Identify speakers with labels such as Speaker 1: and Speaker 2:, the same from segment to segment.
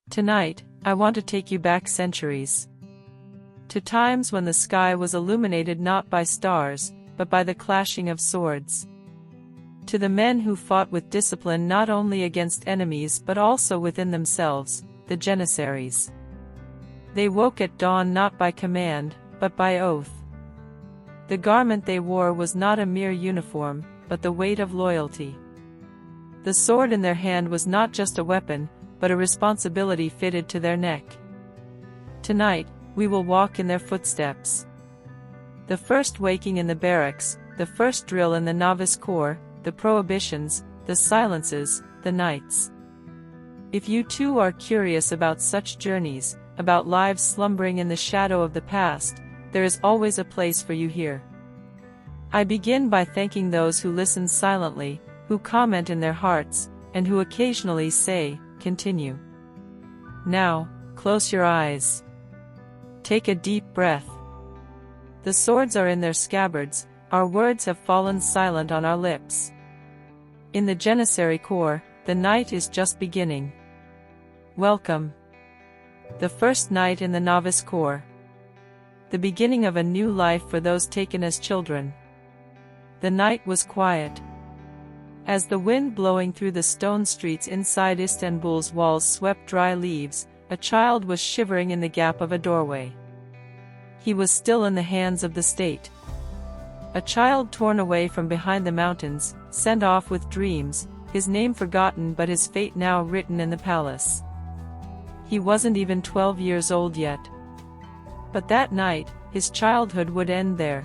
Speaker 1: Tonight, I want to take you back centuries. To times when the sky was illuminated not by stars, but by the clashing of swords. To the men who fought with discipline not only against enemies but also within themselves, the Janissaries. They woke at dawn not by command, but by oath. The garment they wore was not a mere uniform, but the weight of loyalty. The sword in their hand was not just a weapon, but a responsibility fitted to their neck. Tonight, we will walk in their footsteps. The first waking in the barracks, the first drill in the novice corps, the prohibitions, the silences, the nights. If you too are curious about such journeys, about lives slumbering in the shadow of the past, there is always a place for you here. I begin by thanking those who listen silently, who comment in their hearts, and who occasionally say, "Continue." Now, close your eyes. Take a deep breath. The swords are in their scabbards, our words have fallen silent on our lips. In the Janissary Corps, the night is just beginning. Welcome. The first night in the novice corps. The beginning of a new life for those taken as children. The night was quiet. As the wind blowing through the stone streets inside Istanbul's walls swept dry leaves, a child was shivering in the gap of a doorway. He was still in the hands of the state. A child torn away from behind the mountains, sent off with dreams, his name forgotten but his fate now written in the palace. He wasn't even 12 years old yet. But that night, his childhood would end there.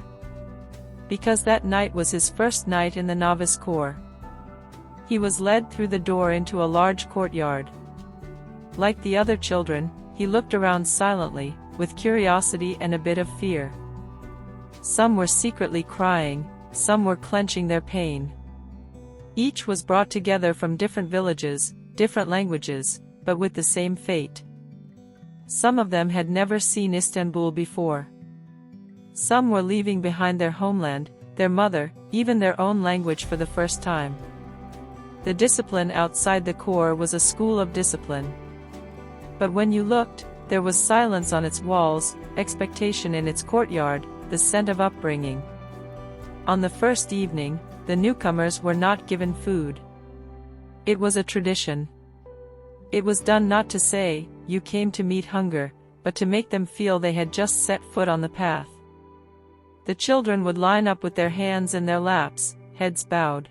Speaker 1: Because that night was his first night in the novice corps. He was led through the door into a large courtyard. Like the other children, he looked around silently, with curiosity and a bit of fear. Some were secretly crying, some were clenching their pain. Each was brought together from different villages, different languages, but with the same fate. Some of them had never seen Istanbul before. Some were leaving behind their homeland, their mother, even their own language for the first time. The discipline outside the corps was a school of discipline. But when you looked, there was silence on its walls, expectation in its courtyard, the scent of upbringing. On the first evening, the newcomers were not given food. It was a tradition. It was done not to say, "You came to meet hunger," but to make them feel they had just set foot on the path. The children would line up with their hands in their laps, heads bowed.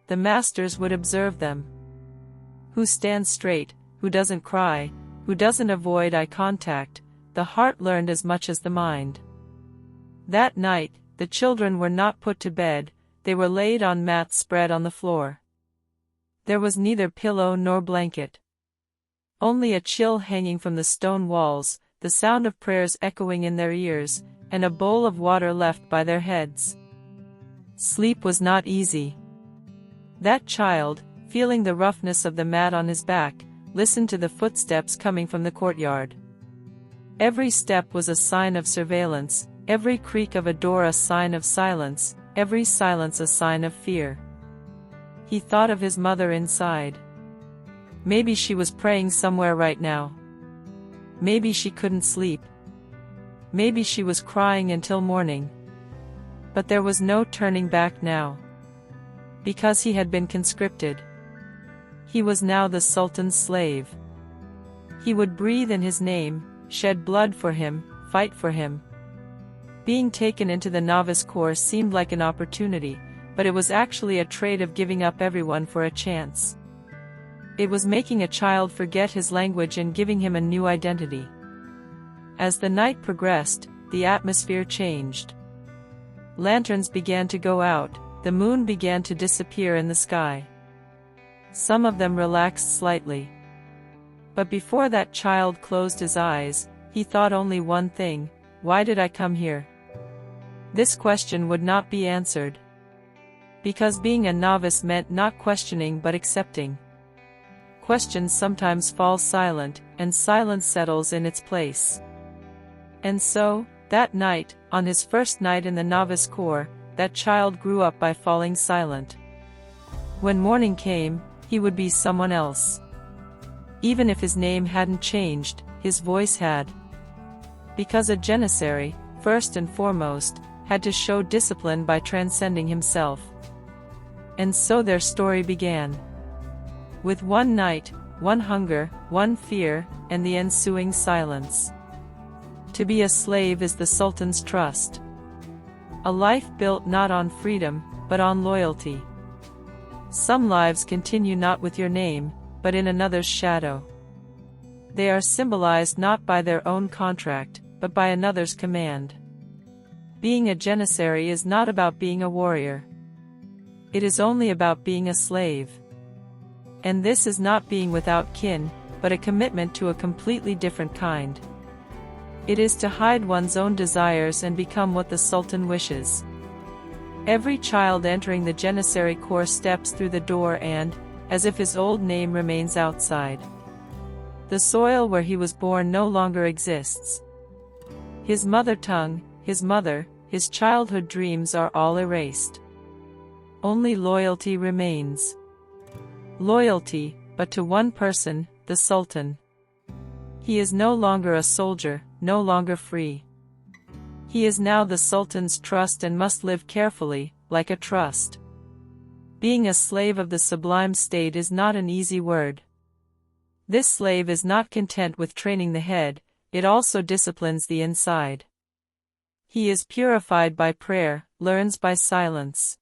Speaker 1: The masters would observe them. Who stands straight, who doesn't cry, who doesn't avoid eye contact, the heart learned as much as the mind. That night, the children were not put to bed, they were laid on mats spread on the floor. There was neither pillow nor blanket. Only a chill hanging from the stone walls, the sound of prayers echoing in their ears, and a bowl of water left by their heads. Sleep was not easy. That child, feeling the roughness of the mat on his back, listened to the footsteps coming from the courtyard. Every step was a sign of surveillance, every creak of a door a sign of silence, every silence a sign of fear. He thought of his mother inside. Maybe she was praying somewhere right now. Maybe she couldn't sleep. Maybe she was crying until morning. But there was no turning back now. Because he had been conscripted. He was now the Sultan's slave. He would breathe in his name, shed blood for him, fight for him. Being taken into the novice corps seemed like an opportunity, but it was actually a trade of giving up everyone for a chance. It was making a child forget his language and giving him a new identity. As the night progressed, the atmosphere changed. Lanterns began to go out, the moon began to disappear in the sky. Some of them relaxed slightly. But before that child closed his eyes, he thought only one thing: why did I come here? This question would not be answered. Because being a novice meant not questioning but accepting. Questions sometimes fall silent, and silence settles in its place. And so, that night, on his first night in the novice corps, that child grew up by falling silent. When morning came, he would be someone else. Even if his name hadn't changed, his voice had. Because a Janissary, first and foremost, had to show discipline by transcending himself. And so their story began. With one night, one hunger, one fear, and the ensuing silence. To be a slave is the Sultan's trust. A life built not on freedom, but on loyalty. Some lives continue not with your name, but in another's shadow. They are symbolized not by their own contract, but by another's command. Being a Janissary is not about being a warrior. It is only about being a slave. And this is not being without kin, but a commitment to a completely different kind. It is to hide one's own desires and become what the Sultan wishes. Every child entering the Janissary corps steps through the door and, as if his old name remains outside. The soil where he was born no longer exists. His mother tongue, his mother, his childhood dreams are all erased. Only loyalty remains. Loyalty, but to one person, the Sultan. He is no longer a soldier, no longer free. He is now the Sultan's trust and must live carefully, like a trust. Being a slave of the sublime state is not an easy word. This slave is not content with training the head, it also disciplines the inside. He is purified by prayer, learns by silence.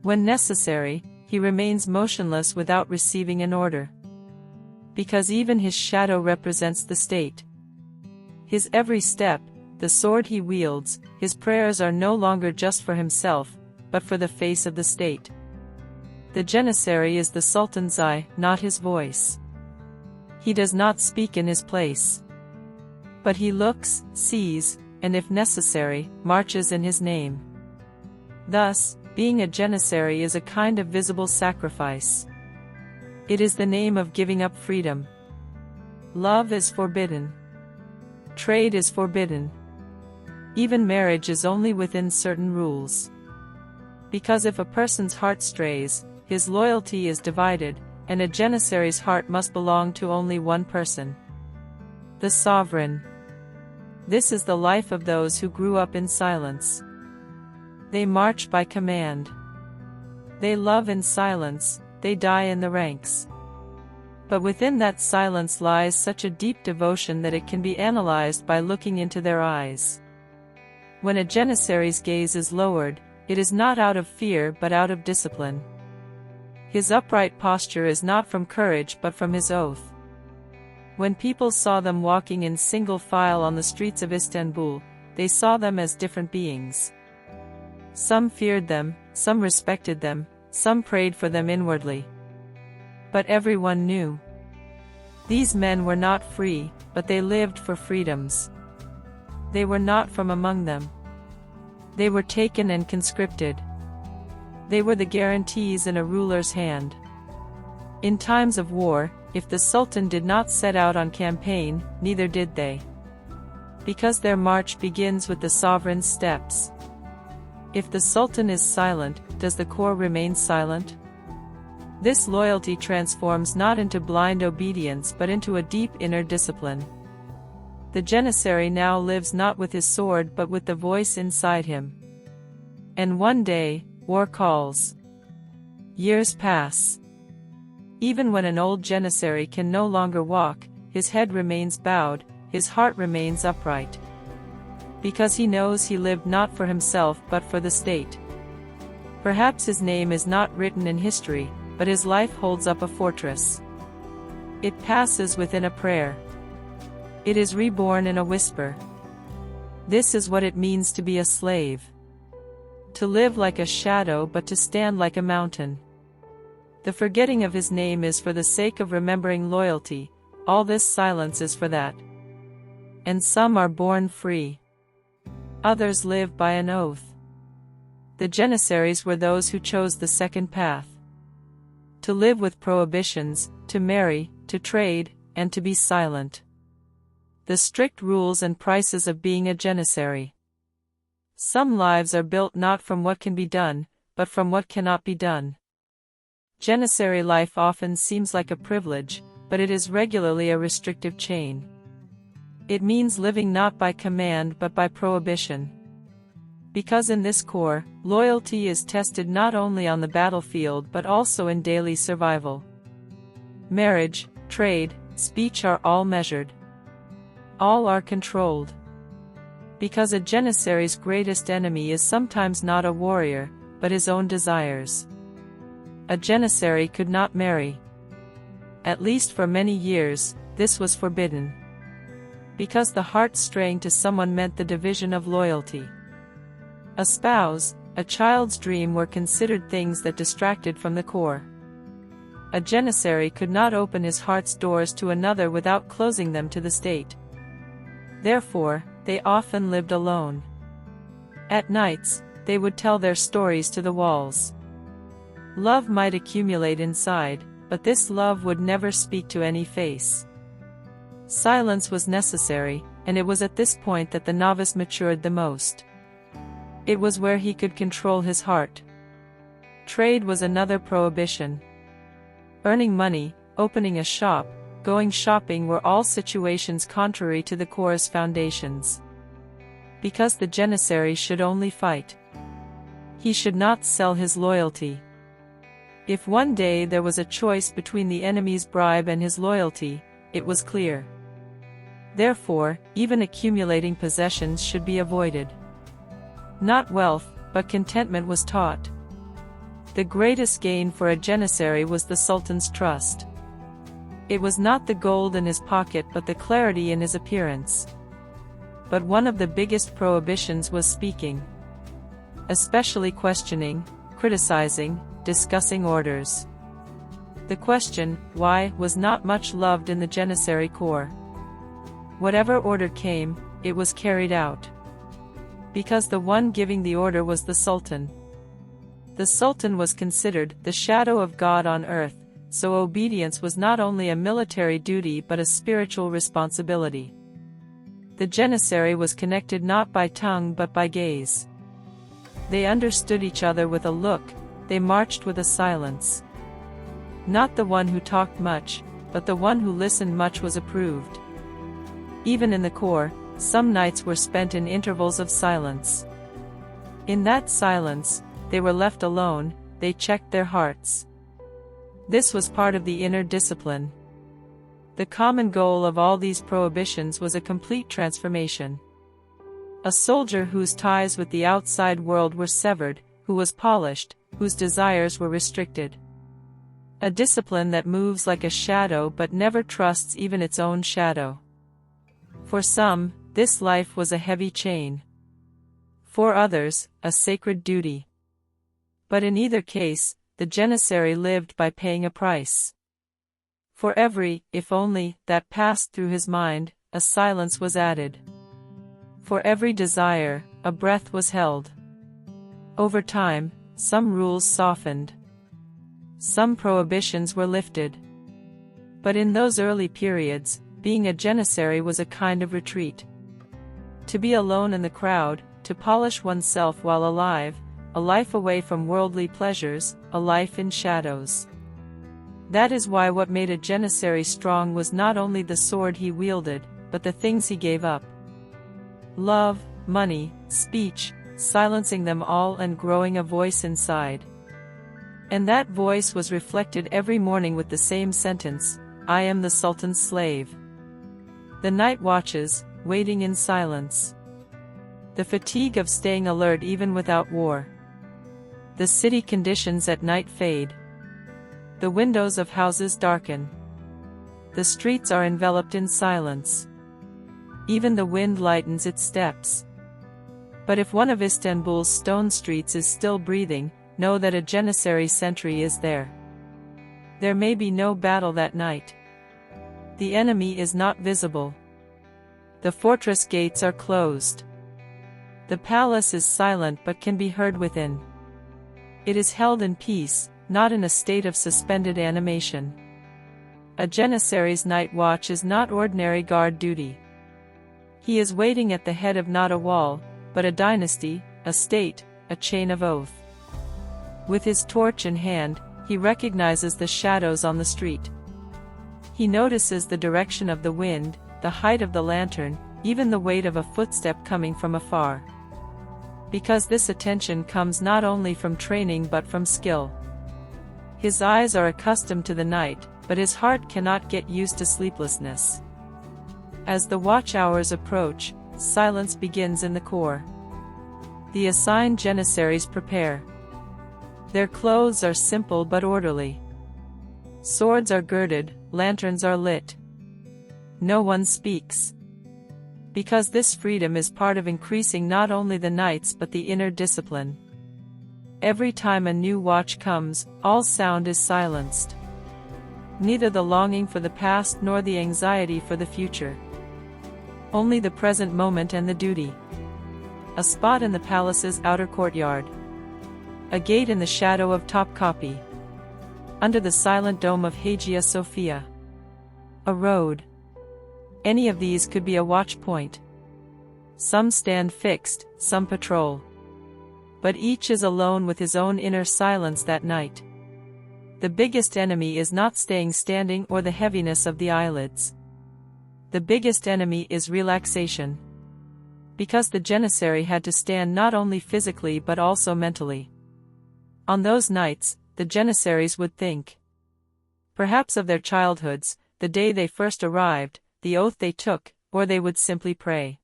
Speaker 1: When necessary, he remains motionless without receiving an order. Because even his shadow represents the state. His every step, the sword he wields, his prayers are no longer just for himself, but for the face of the state. The Janissary is the Sultan's eye, not his voice. He does not speak in his place. But he looks, sees, and if necessary, marches in his name. Thus, being a Janissary is a kind of visible sacrifice. It is the name of giving up freedom. Love is forbidden. Trade is forbidden. Even marriage is only within certain rules. Because if a person's heart strays, his loyalty is divided, and a Janissary's heart must belong to only one person. The sovereign. This is the life of those who grew up in silence. They march by command. They love in silence, they die in the ranks. But within that silence lies such a deep devotion that it can be analyzed by looking into their eyes. When a Janissary's gaze is lowered, it is not out of fear but out of discipline. His upright posture is not from courage but from his oath. When people saw them walking in single file on the streets of Istanbul, they saw them as different beings. Some feared them, some respected them, some prayed for them inwardly. But everyone knew. These men were not free, but they lived for freedoms. They were not from among them. They were taken and conscripted. They were the guarantees in a ruler's hand. In times of war, if the Sultan did not set out on campaign, neither did they. Because their march begins with the sovereign's steps. If the Sultan is silent, does the corps remain silent? This loyalty transforms not into blind obedience but into a deep inner discipline. The Janissary now lives not with his sword but with the voice inside him. And one day, war calls. Years pass. Even when an old Janissary can no longer walk, his head remains bowed, his heart remains upright. Because he knows he lived not for himself but for the state. Perhaps his name is not written in history, but his life holds up a fortress. It passes within a prayer. It is reborn in a whisper. This is what it means to be a slave. To live like a shadow but to stand like a mountain. The forgetting of his name is for the sake of remembering loyalty, all this silence is for that. And some are born free. Others live by an oath. The Janissaries were those who chose the second path. To live with prohibitions, to marry, to trade, and to be silent. The strict rules and prices of being a Janissary. Some lives are built not from what can be done, but from what cannot be done. Janissary life often seems like a privilege, but it is regularly a restrictive chain. It means living not by command but by prohibition. Because in this core, loyalty is tested not only on the battlefield but also in daily survival. Marriage, trade, speech are all measured. All are controlled. Because a Janissary's greatest enemy is sometimes not a warrior, but his own desires. A Janissary could not marry. At least for many years, this was forbidden. Because the heart straying to someone meant the division of loyalty. A spouse, a child's dream were considered things that distracted from the core. A Janissary could not open his heart's doors to another without closing them to the state. Therefore, they often lived alone. At nights, they would tell their stories to the walls. Love might accumulate inside, but this love would never speak to any face. Silence was necessary, and it was at this point that the novice matured the most. It was where he could control his heart. Trade was another prohibition. Earning money, opening a shop, going shopping were all situations contrary to the core's foundations. Because the Janissary should only fight. He should not sell his loyalty. If one day there was a choice between the enemy's bribe and his loyalty, it was clear. Therefore, even accumulating possessions should be avoided. Not wealth, but contentment was taught. The greatest gain for a Janissary was the Sultan's trust. It was not the gold in his pocket but the clarity in his appearance. But one of the biggest prohibitions was speaking. Especially questioning, criticizing, discussing orders. The question, why, was not much loved in the Janissary core. Whatever order came, it was carried out. Because the one giving the order was the Sultan. The Sultan was considered the shadow of God on earth, so obedience was not only a military duty but a spiritual responsibility. The Janissary was connected not by tongue but by gaze. They understood each other with a look, they marched with a silence. Not the one who talked much, but the one who listened much was approved. Even in the core, some nights were spent in intervals of silence. In that silence, they were left alone, they checked their hearts. This was part of the inner discipline. The common goal of all these prohibitions was a complete transformation. A soldier whose ties with the outside world were severed, who was polished, whose desires were restricted. A discipline that moves like a shadow but never trusts even its own shadow. For some, this life was a heavy chain. For others, a sacred duty. But in either case, the Janissary lived by paying a price. For every, if only, that passed through his mind, a silence was added. For every desire, a breath was held. Over time, some rules softened. Some prohibitions were lifted. But in those early periods, being a Janissary was a kind of retreat. To be alone in the crowd, to polish oneself while alive, a life away from worldly pleasures, a life in shadows. That is why what made a Janissary strong was not only the sword he wielded, but the things he gave up. Love, money, speech, silencing them all and growing a voice inside. And that voice was reflected every morning with the same sentence, I am the Sultan's slave. The night watches, waiting in silence. The fatigue of staying alert even without war. The city conditions at night fade. The windows of houses darken. The streets are enveloped in silence. Even the wind lightens its steps. But if one of Istanbul's stone streets is still breathing, know that a Janissary sentry is there. There may be no battle that night. The enemy is not visible. The fortress gates are closed. The palace is silent but can be heard within. It is held in peace, not in a state of suspended animation. A Janissary's night watch is not ordinary guard duty. He is waiting at the head of not a wall, but a dynasty, a state, a chain of oath. With his torch in hand, he recognizes the shadows on the street. He notices the direction of the wind, the height of the lantern, even the weight of a footstep coming from afar. Because this attention comes not only from training but from skill. His eyes are accustomed to the night, but his heart cannot get used to sleeplessness. As the watch hours approach, silence begins in the core. The assigned Janissaries prepare. Their clothes are simple but orderly. Swords are girded, lanterns are lit. No one speaks. Because this freedom is part of increasing not only the nights but the inner discipline. Every time a new watch comes, all sound is silenced. Neither the longing for the past nor the anxiety for the future. Only the present moment and the duty. A spot in the palace's outer courtyard. A gate in the shadow of Topkapi. Under the silent dome of Hagia Sophia. A road. Any of these could be a watch point. Some stand fixed, some patrol. But each is alone with his own inner silence that night. The biggest enemy is not staying standing or the heaviness of the eyelids. The biggest enemy is relaxation. Because the Janissary had to stand not only physically but also mentally. On those nights, the Janissaries would think. Perhaps of their childhoods, the day they first arrived, the oath they took, or they would simply pray.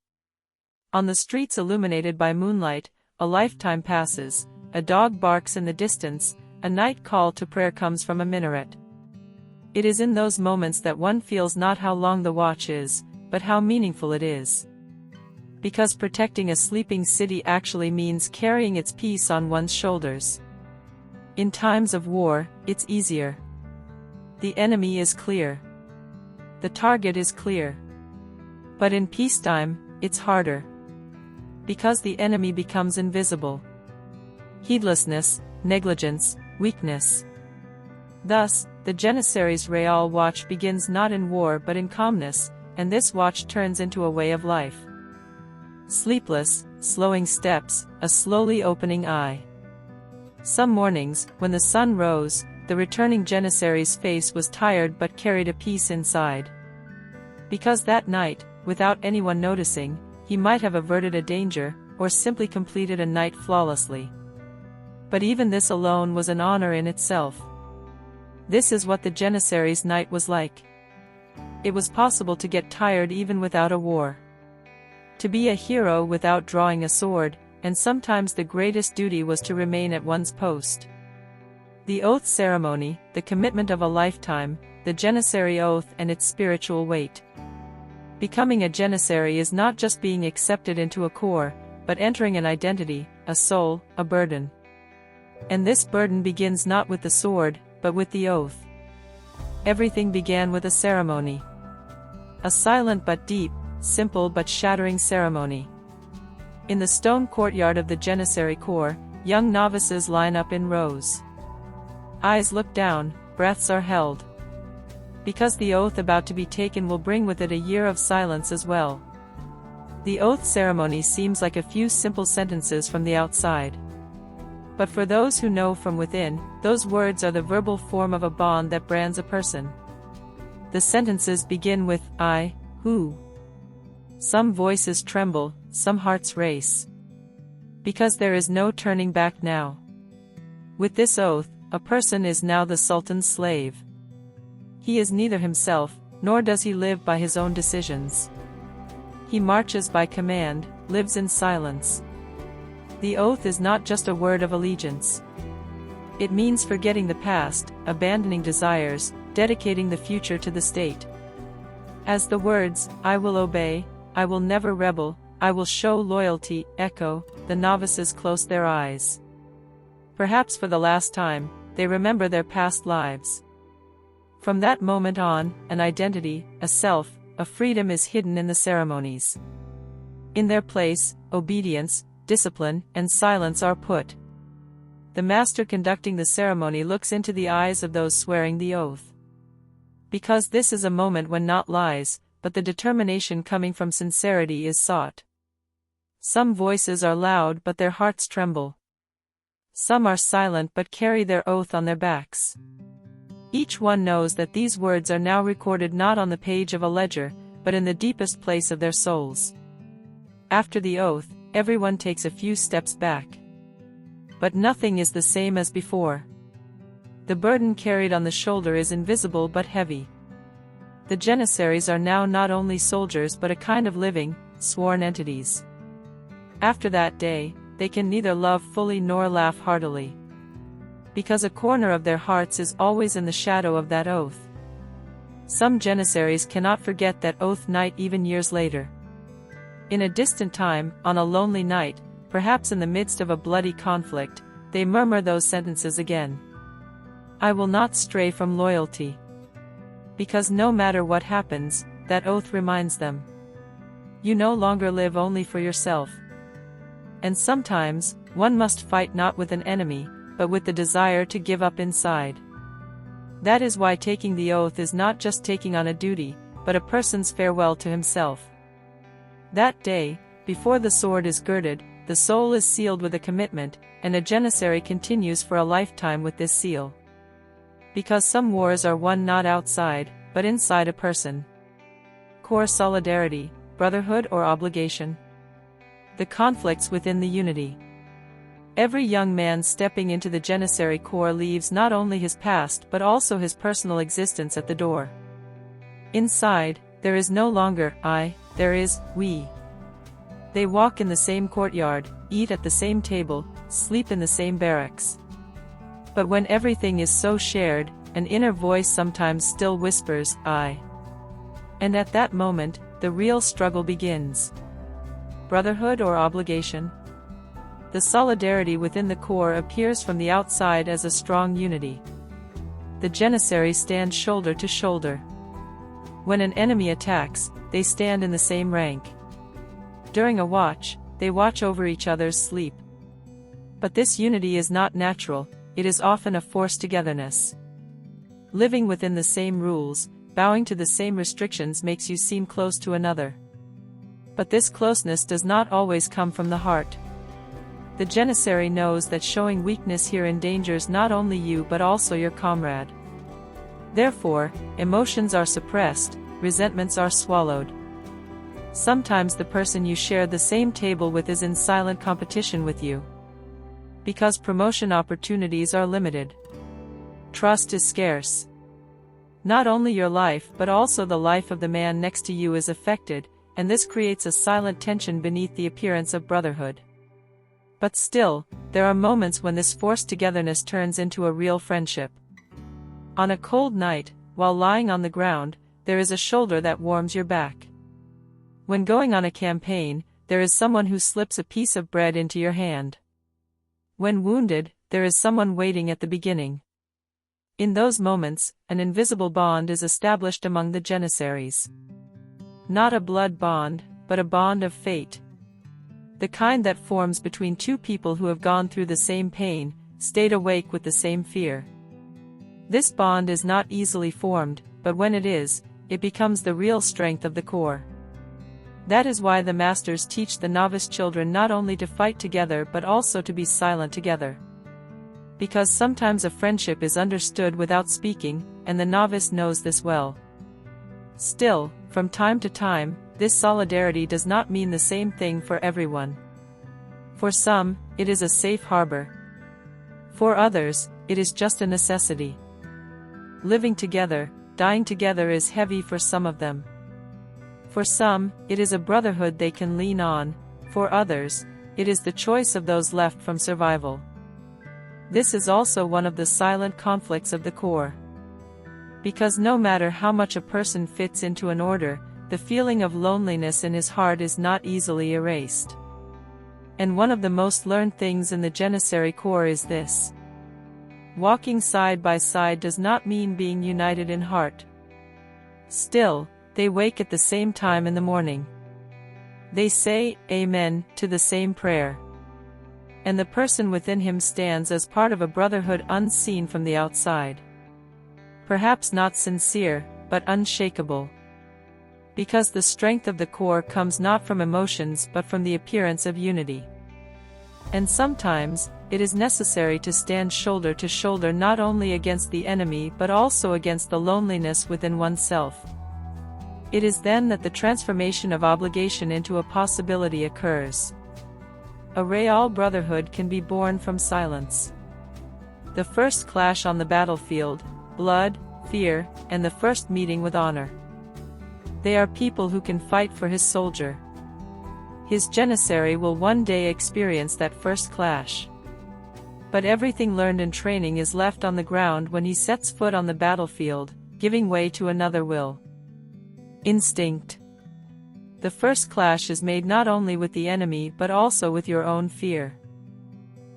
Speaker 1: On the streets illuminated by moonlight, a lifetime passes, a dog barks in the distance, a night call to prayer comes from a minaret. It is in those moments that one feels not how long the watch is, but how meaningful it is. Because protecting a sleeping city actually means carrying its peace on one's shoulders. In times of war, it's easier. The enemy is clear. The target is clear. But in peacetime, it's harder. Because the enemy becomes invisible. Heedlessness, negligence, weakness. Thus, the Janissaries' Real watch begins not in war but in calmness, and this watch turns into a way of life. Sleepless, slowing steps, a slowly opening eye. Some mornings, when the sun rose, the returning Janissary's face was tired but carried a peace inside. Because that night, without anyone noticing, he might have averted a danger, or simply completed a night flawlessly. But even this alone was an honor in itself. This is what the Janissary's night was like. It was possible to get tired even without a war. To be a hero without drawing a sword, and sometimes the greatest duty was to remain at one's post. The oath ceremony, the commitment of a lifetime, the Janissary oath and its spiritual weight. Becoming a Janissary is not just being accepted into a corps, but entering an identity, a soul, a burden. And this burden begins not with the sword, but with the oath. Everything began with a ceremony. A silent but deep, simple but shattering ceremony. In the stone courtyard of the Janissary Corps, young novices line up in rows. Eyes look down, breaths are held. Because the oath about to be taken will bring with it a year of silence as well. The oath ceremony seems like a few simple sentences from the outside. But for those who know from within, those words are the verbal form of a bond that brands a person. The sentences begin with, I, who. Some voices tremble, some hearts race. Because there is no turning back now. With this oath, a person is now the Sultan's slave. He is neither himself, nor does he live by his own decisions. He marches by command, lives in silence. The oath is not just a word of allegiance. It means forgetting the past, abandoning desires, dedicating the future to the state. As the words, I will obey, I will never rebel, I will show loyalty, echo, the novices close their eyes. Perhaps for the last time, they remember their past lives. From that moment on, an identity, a self, a freedom is hidden in the ceremonies. In their place, obedience, discipline, and silence are put. The master conducting the ceremony looks into the eyes of those swearing the oath. Because this is a moment when not lies, but the determination coming from sincerity is sought. Some voices are loud but their hearts tremble. Some are silent but carry their oath on their backs. Each one knows that these words are now recorded not on the page of a ledger, but in the deepest place of their souls. After the oath, everyone takes a few steps back. But nothing is the same as before. The burden carried on the shoulder is invisible but heavy. The Janissaries are now not only soldiers but a kind of living, sworn entities. After that day, they can neither love fully nor laugh heartily. Because a corner of their hearts is always in the shadow of that oath. Some Janissaries cannot forget that oath night even years later. In a distant time, on a lonely night, perhaps in the midst of a bloody conflict, they murmur those sentences again. I will not stray from loyalty. Because no matter what happens, that oath reminds them. You no longer live only for yourself. And sometimes, one must fight not with an enemy, but with the desire to give up inside. That is why taking the oath is not just taking on a duty, but a person's farewell to himself. That day, before the sword is girded, the soul is sealed with a commitment, and a Janissary continues for a lifetime with this seal. Because some wars are won not outside, but inside a person. Core solidarity, brotherhood or obligation. The conflicts within the unity. Every young man stepping into the Janissary Corps leaves not only his past but also his personal existence at the door. Inside, there is no longer I, there is we. They walk in the same courtyard, eat at the same table, sleep in the same barracks. But when everything is so shared, an inner voice sometimes still whispers, I. And at that moment, the real struggle begins. Brotherhood or obligation? The solidarity within the Corps appears from the outside as a strong unity. The Janissaries stand shoulder to shoulder. When an enemy attacks, they stand in the same rank. During a watch, they watch over each other's sleep. But this unity is not natural, it is often a forced togetherness. Living within the same rules, bowing to the same restrictions makes you seem close to another. But this closeness does not always come from the heart. The Janissary knows that showing weakness here endangers not only you but also your comrade. Therefore, emotions are suppressed, resentments are swallowed. Sometimes the person you share the same table with is in silent competition with you. Because promotion opportunities are limited. Trust is scarce. Not only your life but also the life of the man next to you is affected, and this creates a silent tension beneath the appearance of brotherhood. But still, there are moments when this forced togetherness turns into a real friendship. On a cold night, while lying on the ground, there is a shoulder that warms your back. When going on a campaign, there is someone who slips a piece of bread into your hand. When wounded, there is someone waiting at the beginning. In those moments, an invisible bond is established among the Janissaries. Not a blood bond, but a bond of fate. The kind that forms between two people who have gone through the same pain, stayed awake with the same fear. This bond is not easily formed, but when it is, it becomes the real strength of the Corps. That is why the masters teach the novice children not only to fight together but also to be silent together. Because sometimes a friendship is understood without speaking, and the novice knows this well. Still, from time to time, this solidarity does not mean the same thing for everyone. For some, it is a safe harbor. For others, it is just a necessity. Living together, dying together is heavy for some of them. For some, it is a brotherhood they can lean on, for others, it is the choice of those left from survival. This is also one of the silent conflicts of the Corps. Because no matter how much a person fits into an order, the feeling of loneliness in his heart is not easily erased. And one of the most learned things in the Janissary Corps is this. Walking side by side does not mean being united in heart. Still, they wake at the same time in the morning. They say, Amen, to the same prayer. And the person within him stands as part of a brotherhood unseen from the outside. Perhaps not sincere, but unshakable. Because the strength of the Corps comes not from emotions but from the appearance of unity. And sometimes, it is necessary to stand shoulder to shoulder not only against the enemy but also against the loneliness within oneself. It is then that the transformation of obligation into a possibility occurs. A real brotherhood can be born from silence. The first clash on the battlefield, blood, fear, and the first meeting with honor. They are people who can fight for his soldier. His Janissary will one day experience that first clash. But everything learned in training is left on the ground when he sets foot on the battlefield, giving way to another will. Instinct. The first clash is made not only with the enemy but also with your own fear.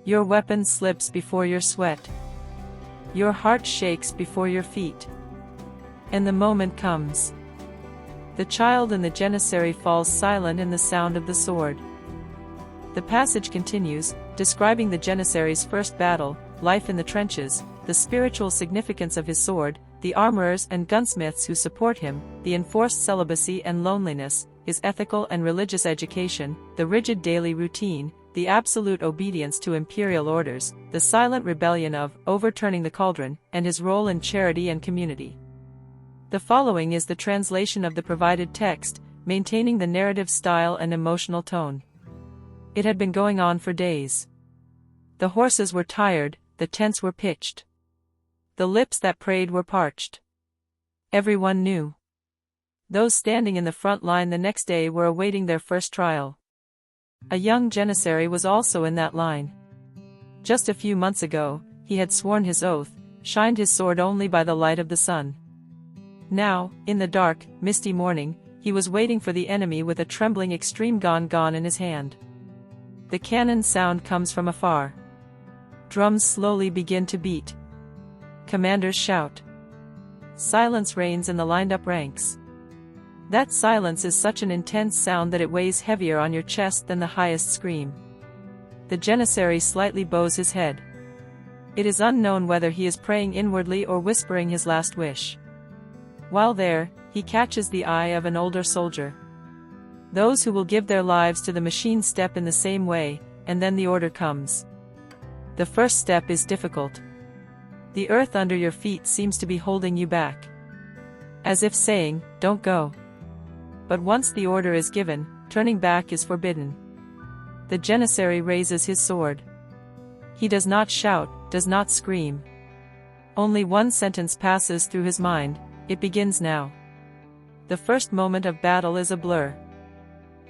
Speaker 1: Your weapon slips before your sweat. Your heart shakes before your feet. And the moment comes. The child in the Janissary falls silent in the sound of the sword. The passage continues, describing the Janissary's first battle, life in the trenches, the spiritual significance of his sword, the armorers and gunsmiths who support him, the enforced celibacy and loneliness, his ethical and religious education, the rigid daily routine, the absolute obedience to imperial orders, the silent rebellion of overturning the cauldron, and his role in charity and community. The following is the translation of the provided text, maintaining the narrative style and emotional tone. It had been going on for days. The horses were tired, the tents were pitched. The lips that prayed were parched. Everyone knew. Those standing in the front line the next day were awaiting their first trial. A young Janissary was also in that line. Just a few months ago, he had sworn his oath, shined his sword only by the light of the sun. Now, in the dark, misty morning, he was waiting for the enemy with a trembling extreme gone in his hand. The cannon sound comes from afar. Drums slowly begin to beat. Commanders shout. Silence reigns in the lined-up ranks. That silence is such an intense sound that it weighs heavier on your chest than the highest scream. The Janissary slightly bows his head. It is unknown whether he is praying inwardly or whispering his last wish. While there, he catches the eye of an older soldier. Those who will give their lives to the machine step in the same way, and then the order comes. The first step is difficult. The earth under your feet seems to be holding you back. As if saying, "Don't go." But once the order is given, turning back is forbidden. The Janissary raises his sword. He does not shout, does not scream. Only one sentence passes through his mind: it begins now. The first moment of battle is a blur.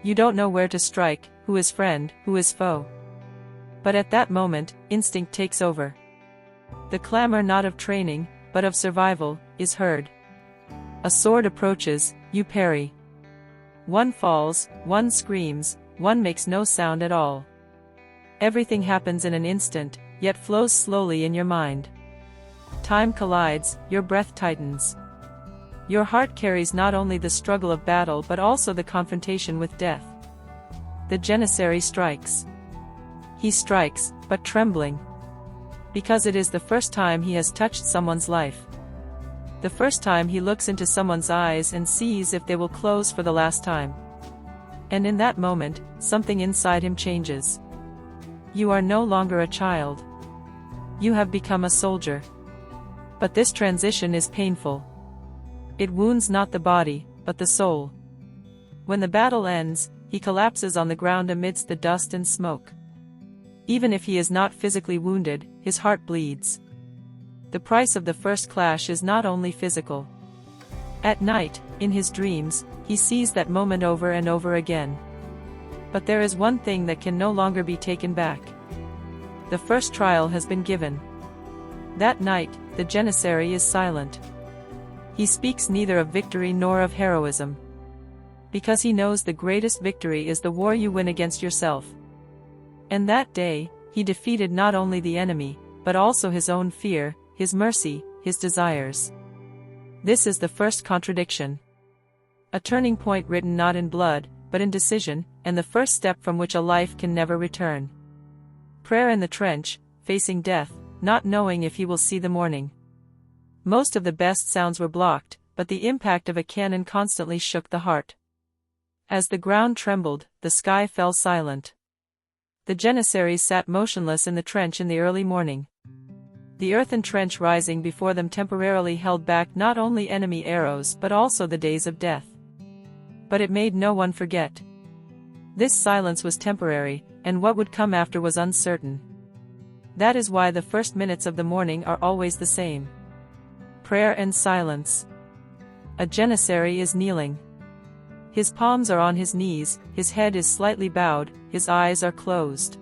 Speaker 1: You don't know where to strike, who is friend, who is foe. But at that moment, instinct takes over. The clamor not of training, but of survival, is heard. A sword approaches, you parry. One falls, one screams, one makes no sound at all. Everything happens in an instant, yet flows slowly in your mind. Time collides, your breath tightens. Your heart carries not only the struggle of battle but also the confrontation with death. The Janissary strikes. He strikes, but trembling. Because it is the first time he has touched someone's life. The first time he looks into someone's eyes and sees if they will close for the last time. And in that moment, something inside him changes. You are no longer a child. You have become a soldier. But this transition is painful. It wounds not the body, but the soul. When the battle ends, he collapses on the ground amidst the dust and smoke. Even if he is not physically wounded, his heart bleeds. The price of the first clash is not only physical. At night, in his dreams, he sees that moment over and over again. But there is one thing that can no longer be taken back. The first trial has been given. That night, the Janissary is silent. He speaks neither of victory nor of heroism. Because he knows the greatest victory is the war you win against yourself. And that day, he defeated not only the enemy, but also his own fear, his mercy, his desires. This is the first contradiction. A turning point written not in blood, but in decision, and the first step from which a life can never return. Prayer in the trench, facing death, not knowing if he will see the morning. Most of the best sounds were blocked, but the impact of a cannon constantly shook the heart. As the ground trembled, the sky fell silent. The Janissaries sat motionless in the trench in the early morning. The earthen trench rising before them temporarily held back not only enemy arrows but also the days of death. But it made no one forget. This silence was temporary, and what would come after was uncertain. That is why the first minutes of the morning are always the same. Prayer and silence. A Janissary is kneeling. His palms are on his knees, his head is slightly bowed, his eyes are closed.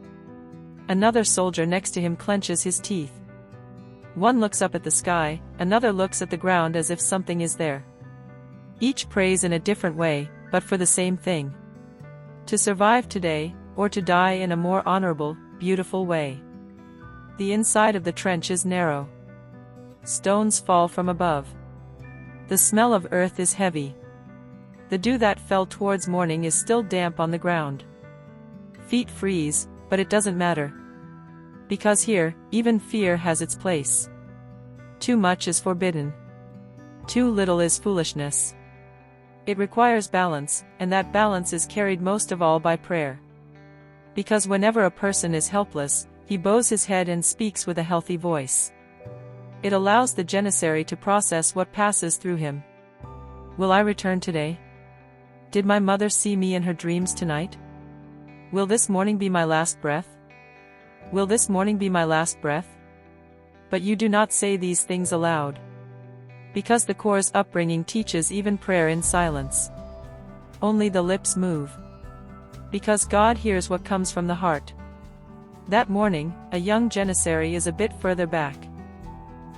Speaker 1: Another soldier next to him clenches his teeth. One looks up at the sky, another looks at the ground as if something is there. Each prays in a different way, but for the same thing. To survive today, or to die in a more honorable, beautiful way. The inside of the trench is narrow. Stones fall from above. The smell of earth is heavy. The dew that fell towards morning is still damp on the ground. Feet freeze, but it doesn't matter. Because here, even fear has its place. Too much is forbidden. Too little is foolishness. It requires balance, and that balance is carried most of all by prayer. Because whenever a person is helpless, he bows his head and speaks with a healthy voice. It allows the Janissary to process what passes through him. Will I return today? Did my mother see me in her dreams tonight? Will this morning be my last breath? Will this morning be my last breath? But you do not say these things aloud. Because the Corps' upbringing teaches even prayer in silence. Only the lips move. Because God hears what comes from the heart. That morning, a young Janissary is a bit further back.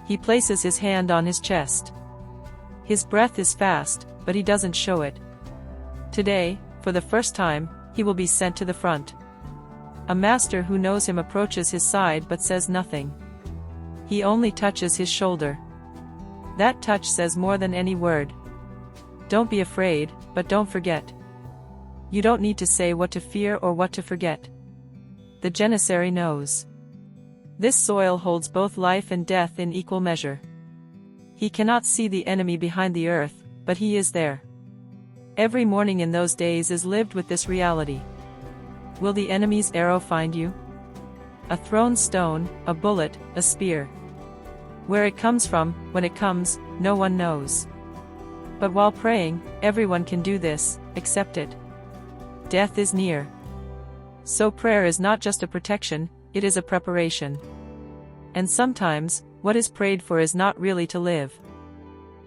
Speaker 1: He places his hand on his chest. His breath is fast, but he doesn't show it. Today, for the first time, he will be sent to the front. A master who knows him approaches his side but says nothing. He only touches his shoulder. That touch says more than any word. Don't be afraid, but don't forget. You don't need to say what to fear or what to forget. The Janissary knows. This soil holds both life and death in equal measure. He cannot see the enemy behind the earth, but he is there. Every morning in those days is lived with this reality. Will the enemy's arrow find you? A thrown stone, a bullet, a spear. Where it comes from, when it comes, no one knows. But while praying, everyone can do this, accept it. Death is near. So prayer is not just a protection, it is a preparation. And sometimes, what is prayed for is not really to live.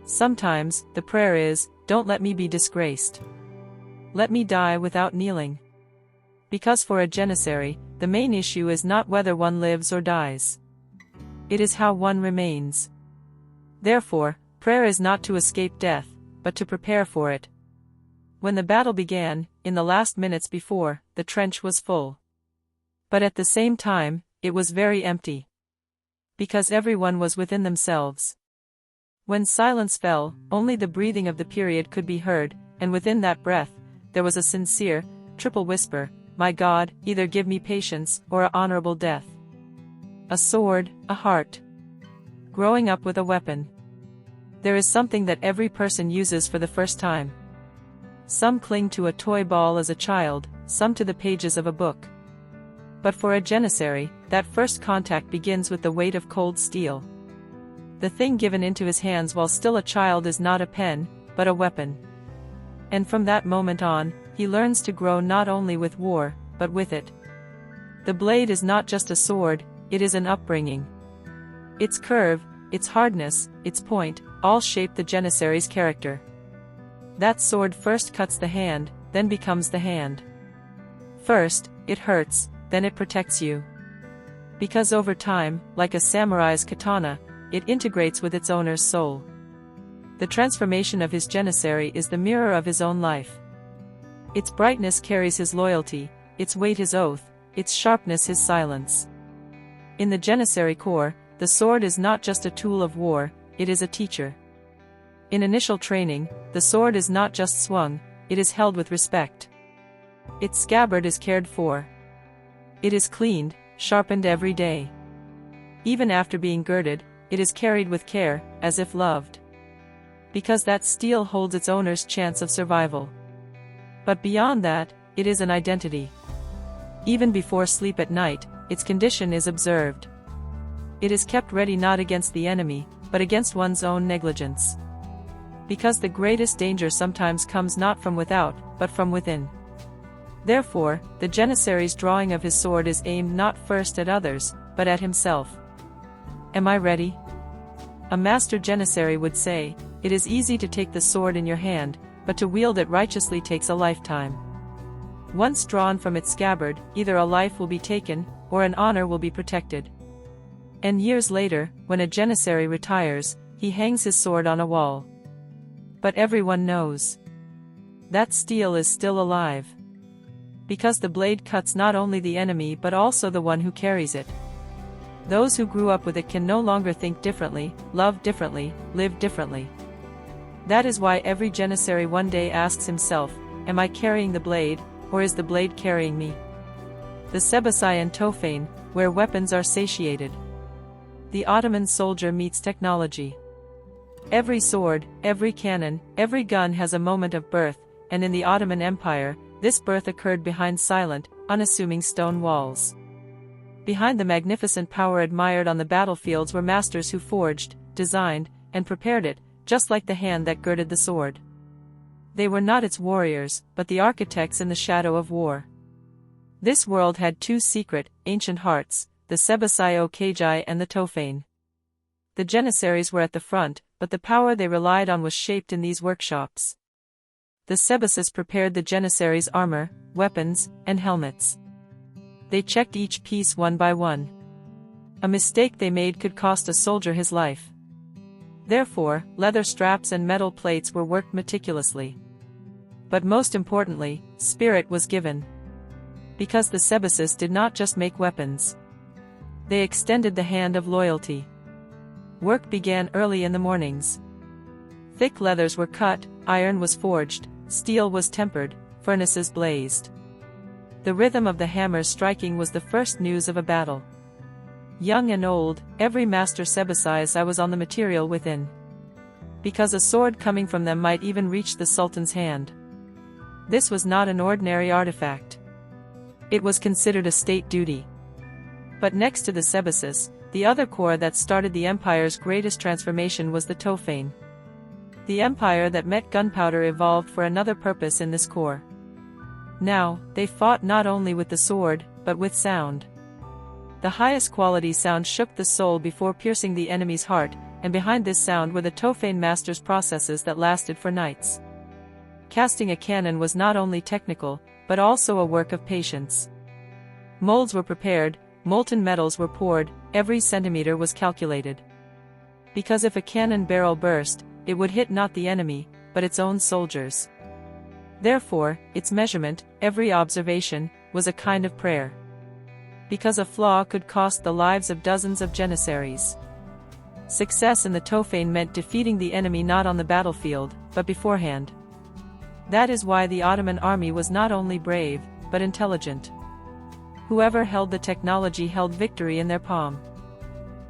Speaker 1: Sometimes, the prayer is, don't let me be disgraced. Let me die without kneeling. Because for a Janissary, the main issue is not whether one lives or dies. It is how one remains. Therefore, prayer is not to escape death, but to prepare for it. When the battle began, in the last minutes before, the trench was full. But at the same time, it was very empty. Because everyone was within themselves. When silence fell, only the breathing of the period could be heard, and within that breath, there was a sincere, triple whisper, "My God, either give me patience, or an honorable death." A sword, a heart. Growing up with a weapon. There is something that every person uses for the first time. Some cling to a toy ball as a child, some to the pages of a book. But for a Janissary, that first contact begins with the weight of cold steel. The thing given into his hands while still a child is not a pen, but a weapon. And from that moment on, he learns to grow not only with war, but with it. The blade is not just a sword, it is an upbringing. Its curve, its hardness, its point, all shape the Janissary's character. That sword first cuts the hand, then becomes the hand. First, it hurts, then it protects you. Because over time, like a samurai's katana, it integrates with its owner's soul. The transformation of his Janissary is the mirror of his own life. Its brightness carries his loyalty, its weight his oath, its sharpness his silence. In the Janissary Corps, the sword is not just a tool of war, it is a teacher. In initial training, the sword is not just swung, it is held with respect. Its scabbard is cared for. It is cleaned, sharpened every day. Even after being girded, it is carried with care, as if loved. Because that steel holds its owner's chance of survival. But beyond that, it is an identity. Even before sleep at night, its condition is observed. It is kept ready not against the enemy, but against one's own negligence. Because the greatest danger sometimes comes not from without, but from within. Therefore, the Janissary's drawing of his sword is aimed not first at others, but at himself. Am I ready? A master Janissary would say, it is easy to take the sword in your hand, but to wield it righteously takes a lifetime. Once drawn from its scabbard, either a life will be taken, or an honor will be protected. And years later, when a Janissary retires, he hangs his sword on a wall. But everyone knows that steel is still alive. Because the blade cuts not only the enemy but also the one who carries it. Those who grew up with it can no longer think differently, love differently, live differently. That is why every Janissary one day asks himself, am I carrying the blade, or is the blade carrying me? The Sebasai and Tofane, where weapons are satiated. The Ottoman soldier meets technology. Every sword, every cannon, every gun has a moment of birth, and in the Ottoman Empire, this birth occurred behind silent, unassuming stone walls. Behind the magnificent power admired on the battlefields were masters who forged, designed, and prepared it, just like the hand that girded the sword. They were not its warriors, but the architects in the shadow of war. This world had two secret, ancient hearts, the Sebasai Okajai and the Tofane. The Janissaries were at the front, but the power they relied on was shaped in these workshops. The Sebasis prepared the Janissaries' armor, weapons, and helmets. They checked each piece one by one. A mistake they made could cost a soldier his life. Therefore, leather straps and metal plates were worked meticulously. But most importantly, spirit was given. Because the Sebasis did not just make weapons. They extended the hand of loyalty. Work began early in the mornings. Thick leathers were cut, iron was forged, steel was tempered, furnaces blazed. The rhythm of the hammers striking was the first news of a battle. Young and old, every master Sebasai was on the material within. Because a sword coming from them might even reach the Sultan's hand. This was not an ordinary artifact. It was considered a state duty. But next to the Sebasis, the other corps that started the empire's greatest transformation was the Tofane. The empire that met gunpowder evolved for another purpose in this corps. Now, they fought not only with the sword, but with sound. The highest quality sound shook the soul before piercing the enemy's heart, and behind this sound were the Tofane masters' processes that lasted for nights. Casting a cannon was not only technical, but also a work of patience. Molds were prepared, molten metals were poured, every centimeter was calculated. Because if a cannon barrel burst, it would hit not the enemy, but its own soldiers. Therefore, its measurement, every observation, was a kind of prayer. Because a flaw could cost the lives of dozens of Janissaries. Success in the Tofane meant defeating the enemy not on the battlefield, but beforehand. That is why the Ottoman army was not only brave, but intelligent. Whoever held the technology held victory in their palm.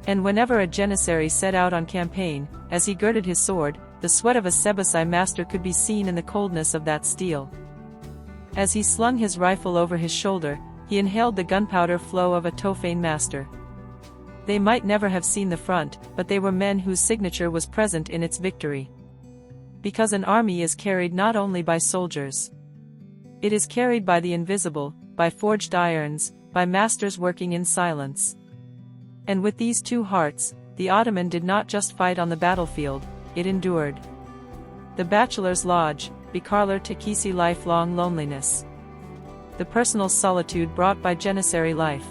Speaker 1: And whenever a Janissary set out on campaign, as he girded his sword, the sweat of a Sebasai master could be seen in the coldness of that steel. As he slung his rifle over his shoulder, he inhaled the gunpowder flow of a Tofane master. They might never have seen the front, but they were men whose signature was present in its victory. Because an army is carried not only by soldiers. It is carried by the invisible, by forged irons, by masters working in silence. And with these two hearts, the Ottoman did not just fight on the battlefield, it endured. The bachelor's lodge, Bikarlar Takisi lifelong loneliness. The personal solitude brought by Janissary life.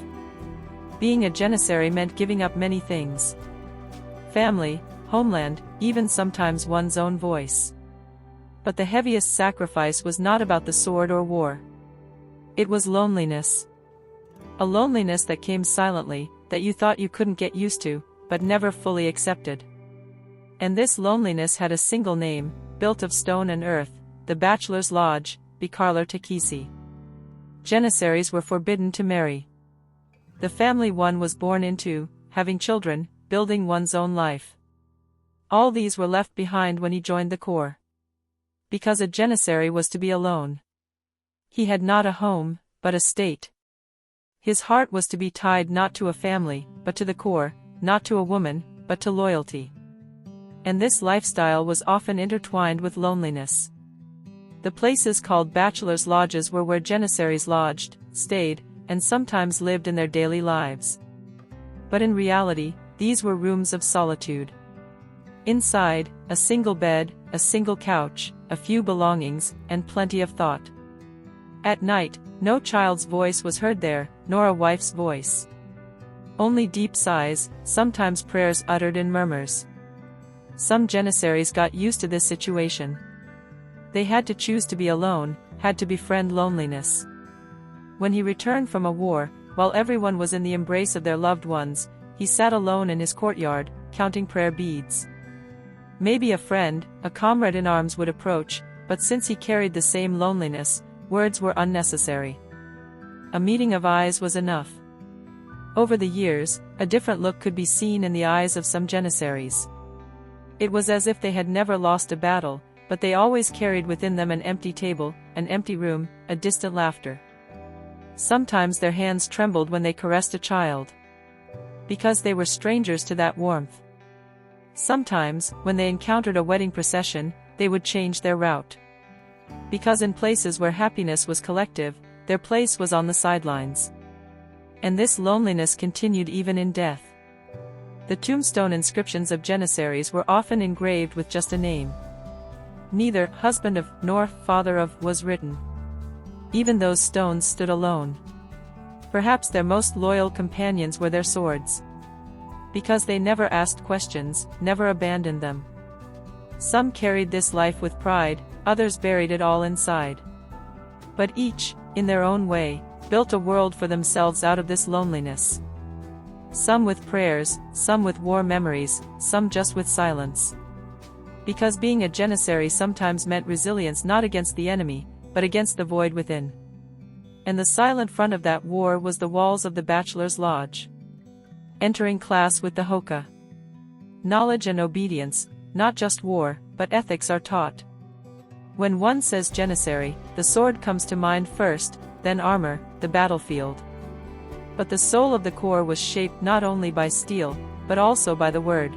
Speaker 1: Being a Janissary meant giving up many things. Family, homeland, even sometimes one's own voice. But the heaviest sacrifice was not about the sword or war. It was loneliness. A loneliness that came silently, that you thought you couldn't get used to, but never fully accepted. And this loneliness had a single name, built of stone and earth, the bachelor's lodge, Bikarlar Takisi. Janissaries were forbidden to marry. The family one was born into, having children, building one's own life. All these were left behind when he joined the corps. Because a Janissary was to be alone. He had not a home, but a state. His heart was to be tied not to a family, but to the core, not to a woman, but to loyalty. And this lifestyle was often intertwined with loneliness. The places called bachelors' lodges were where Janissaries lodged, stayed, and sometimes lived in their daily lives. But in reality, these were rooms of solitude. Inside, a single bed, a single couch, a few belongings, and plenty of thought. At night, no child's voice was heard there, nor a wife's voice. Only deep sighs, sometimes prayers uttered in murmurs. Some Janissaries got used to this situation. They had to choose to be alone, had to befriend loneliness. When he returned from a war, while everyone was in the embrace of their loved ones, he sat alone in his courtyard, counting prayer beads. Maybe a friend, a comrade in arms would approach, but since he carried the same loneliness, words were unnecessary. A meeting of eyes was enough. Over the years, a different look could be seen in the eyes of some Janissaries. It was as if they had never lost a battle, but they always carried within them an empty table, an empty room, a distant laughter. Sometimes their hands trembled when they caressed a child, because they were strangers to that warmth. Sometimes, when they encountered a wedding procession, they would change their route. Because in places where happiness was collective, their place was on the sidelines. And this loneliness continued even in death. The tombstone inscriptions of Janissaries were often engraved with just a name. Neither husband of nor father of was written. Even those stones stood alone. Perhaps their most loyal companions were their swords. Because they never asked questions, never abandoned them. Some carried this life with pride, others buried it all inside. But each, in their own way, built a world for themselves out of this loneliness. Some with prayers, some with war memories, some just with silence. Because being a Janissary sometimes meant resilience not against the enemy, but against the void within. And the silent front of that war was the walls of the bachelor's lodge. Entering class with the Hoka. Knowledge and obedience, not just war, but ethics are taught. When one says Janissary, the sword comes to mind first, then armor, the battlefield. But the soul of the corps was shaped not only by steel, but also by the word.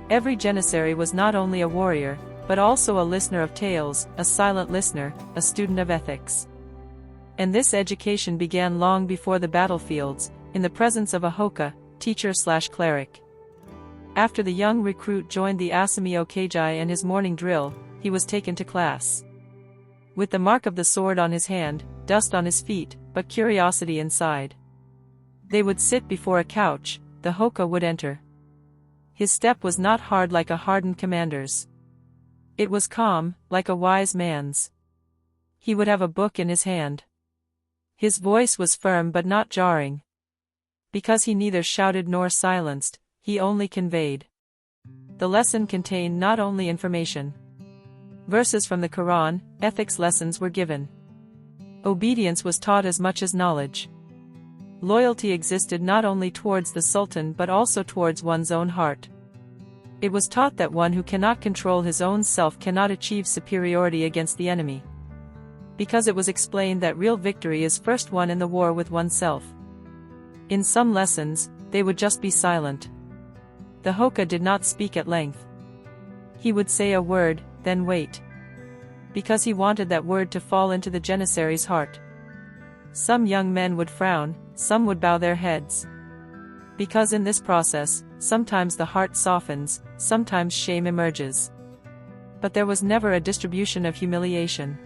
Speaker 1: Every Janissary was not only a warrior, but also a listener of tales, a silent listener, a student of ethics. And this education began long before the battlefields, in the presence of a Hoka, teacher/cleric. After the young recruit joined the Asami Okajai and his morning drill, he was taken to class. With the mark of the sword on his hand, dust on his feet, but curiosity inside. They would sit before a couch, the Hoka would enter. His step was not hard like a hardened commander's. It was calm, like a wise man's. He would have a book in his hand. His voice was firm but not jarring. Because he neither shouted nor silenced, he only conveyed. The lesson contained not only information. Verses from the Quran, ethics lessons were given. Obedience was taught as much as knowledge. Loyalty existed not only towards the Sultan but also towards one's own heart. It was taught that one who cannot control his own self cannot achieve superiority against the enemy. Because it was explained that real victory is first won in the war with oneself. In some lessons, they would just be silent. The Hoka did not speak at length. He would say a word, then wait. Because he wanted that word to fall into the Janissary's heart. Some young men would frown, some would bow their heads. Because in this process, sometimes the heart softens, sometimes shame emerges. But there was never a distribution of humiliation.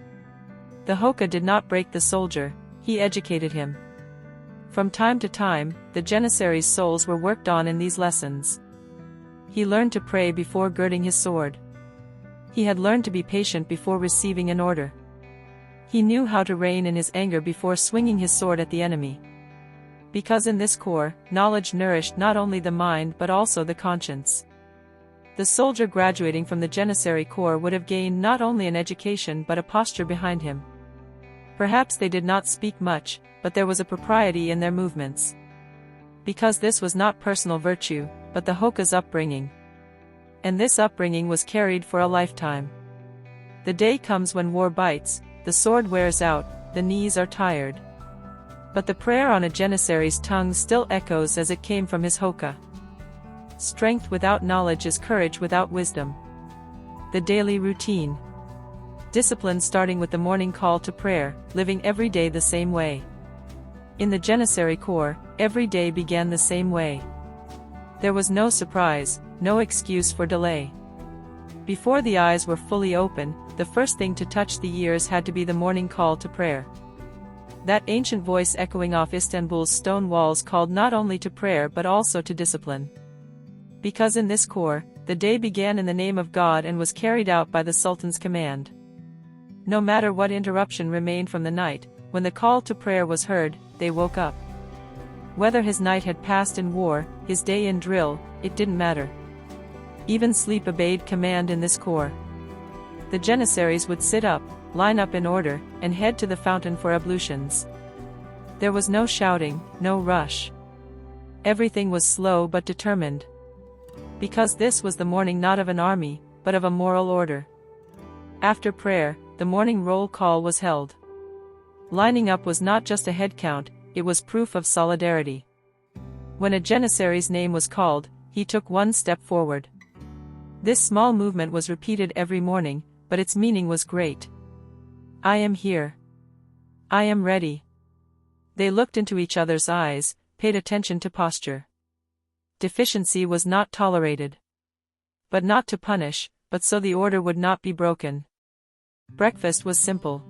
Speaker 1: The Hoka did not break the soldier, he educated him. From time to time, the Janissary's souls were worked on in these lessons. He learned to pray before girding his sword. He had learned to be patient before receiving an order. He knew how to rein in his anger before swinging his sword at the enemy. Because in this corps, knowledge nourished not only the mind but also the conscience. The soldier graduating from the Janissary Corps would have gained not only an education but a posture behind him. Perhaps they did not speak much, but there was a propriety in their movements. Because this was not personal virtue, but the Hoka's upbringing. And this upbringing was carried for a lifetime. The day comes when war bites, the sword wears out, the knees are tired. But the prayer on a Janissary's tongue still echoes as it came from his hoka. Strength without knowledge is courage without wisdom. The daily routine. Discipline starting with the morning call to prayer, living every day the same way. In the Janissary Corps, every day began the same way. There was no surprise, no excuse for delay. Before the eyes were fully open, the first thing to touch the ears had to be the morning call to prayer. That ancient voice echoing off Istanbul's stone walls called not only to prayer but also to discipline. Because in this corps, the day began in the name of God and was carried out by the Sultan's command. No matter what interruption remained from the night, when the call to prayer was heard, they woke up. Whether his night had passed in war, his day in drill, it didn't matter. Even sleep obeyed command in this corps. The Janissaries would sit up, line up in order, and head to the fountain for ablutions. There was no shouting, no rush. Everything was slow but determined. Because this was the morning not of an army, but of a moral order. After prayer, the morning roll call was held. Lining up was not just a head count, it was proof of solidarity. When a Janissary's name was called, he took one step forward. This small movement was repeated every morning, but its meaning was great. I am here. I am ready. They looked into each other's eyes, paid attention to posture. Deficiency was not tolerated. But not to punish, but so the order would not be broken. Breakfast was simple.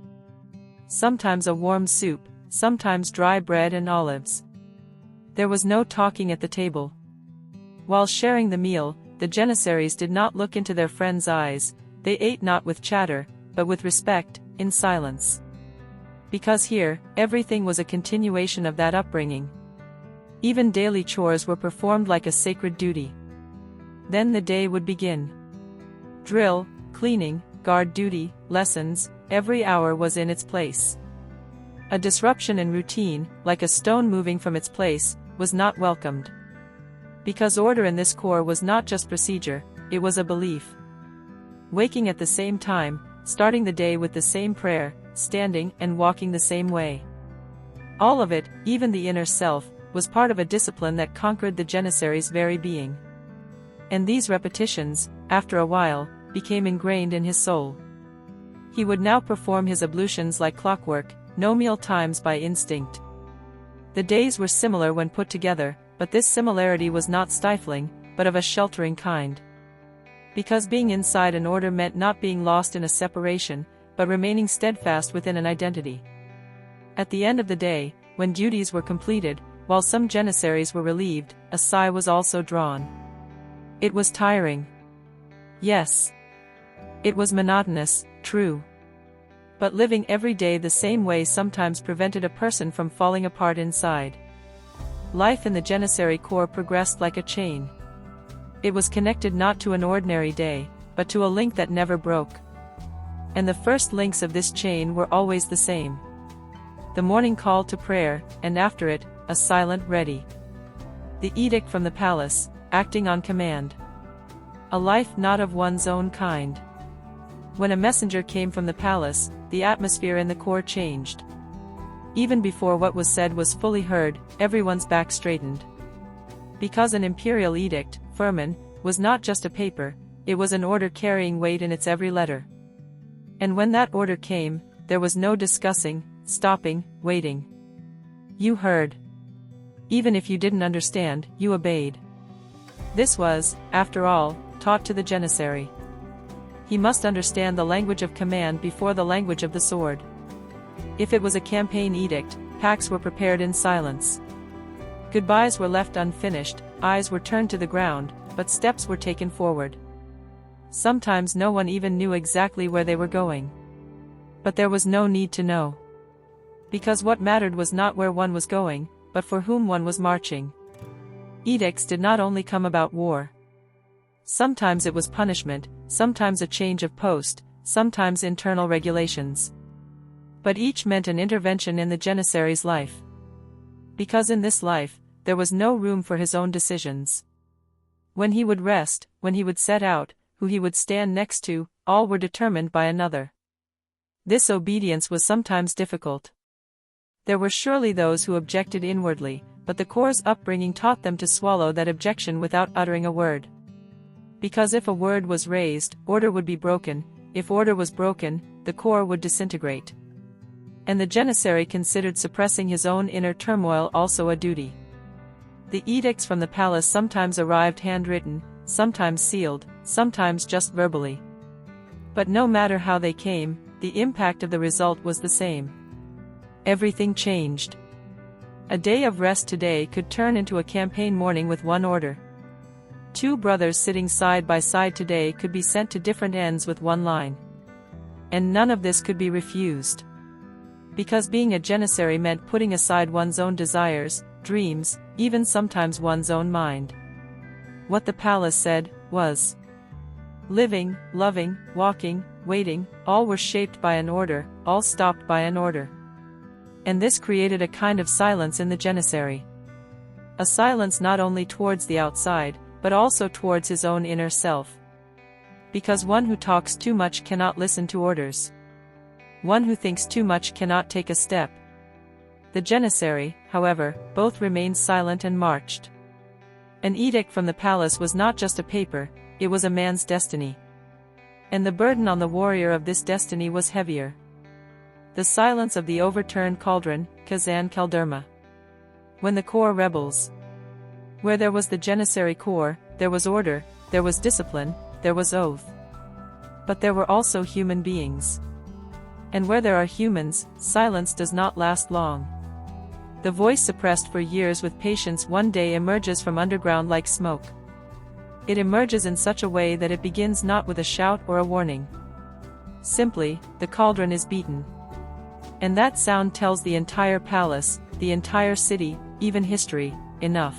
Speaker 1: Sometimes a warm soup, sometimes dry bread and olives. There was no talking at the table. While sharing the meal, the Janissaries did not look into their friends' eyes, they ate not with chatter, but with respect, in silence. Because here, everything was a continuation of that upbringing. Even daily chores were performed like a sacred duty. Then the day would begin. Drill, cleaning, guard duty, lessons, every hour was in its place. A disruption in routine, like a stone moving from its place, was not welcomed. Because order in this corps was not just procedure, it was a belief. Waking at the same time, starting the day with the same prayer, standing and walking the same way. All of it, even the inner self, was part of a discipline that conquered the Janissary's very being. And these repetitions, after a while, became ingrained in his soul. He would now perform his ablutions like clockwork, no meal times by instinct. The days were similar when put together, but this similarity was not stifling, but of a sheltering kind. Because being inside an order meant not being lost in a separation, but remaining steadfast within an identity. At the end of the day, when duties were completed, while some Janissaries were relieved, a sigh was also drawn. It was tiring. Yes. It was monotonous, true. But living every day the same way sometimes prevented a person from falling apart inside. Life in the Janissary Corps progressed like a chain. It was connected not to an ordinary day, but to a link that never broke. And the first links of this chain were always the same. The morning call to prayer, and after it, a silent ready. The edict from the palace, acting on command. A life not of one's own kind. When a messenger came from the palace, the atmosphere in the corps changed. Even before what was said was fully heard, everyone's back straightened. Because an imperial edict, firman, was not just a paper, it was an order carrying weight in its every letter. And when that order came, there was no discussing, stopping, waiting. You heard. Even if you didn't understand, you obeyed. This was, after all, taught to the Janissary. He must understand the language of command before the language of the sword. If it was a campaign edict, packs were prepared in silence. Goodbyes were left unfinished, eyes were turned to the ground, but steps were taken forward. Sometimes no one even knew exactly where they were going. But there was no need to know. Because what mattered was not where one was going, but for whom one was marching. Edicts did not only come about war. Sometimes it was punishment, sometimes a change of post, sometimes internal regulations. But each meant an intervention in the Janissary's life. Because in this life, there was no room for his own decisions. When he would rest, when he would set out, who he would stand next to, all were determined by another. This obedience was sometimes difficult. There were surely those who objected inwardly, but the corps' upbringing taught them to swallow that objection without uttering a word. Because if a word was raised, order would be broken; if order was broken, the corps would disintegrate. And the Janissary considered suppressing his own inner turmoil also a duty. The edicts from the palace sometimes arrived handwritten, sometimes sealed, sometimes just verbally. But no matter how they came, the impact of the result was the same. Everything changed. A day of rest today could turn into a campaign morning with one order. Two brothers sitting side by side today could be sent to different ends with one line. And none of this could be refused. Because being a Janissary meant putting aside one's own desires, dreams, even sometimes one's own mind. What the palace said was living, loving, walking, waiting, all were shaped by an order, all stopped by an order. And this created a kind of silence in the Janissary. A silence not only towards the outside, but also towards his own inner self. Because one who talks too much cannot listen to orders. One who thinks too much cannot take a step. The Janissary, however, both remained silent and marched. An edict from the palace was not just a paper, it was a man's destiny. And the burden on the warrior of this destiny was heavier. The silence of the overturned cauldron, Kazan Kalderma. When the corps rebels. Where there was the Janissary corps, there was order, there was discipline, there was oath. But there were also human beings. And where there are humans, silence does not last long. The voice suppressed for years with patience one day emerges from underground like smoke. It emerges in such a way that it begins not with a shout or a warning. Simply, the cauldron is beaten. And that sound tells the entire palace, the entire city, even history, enough.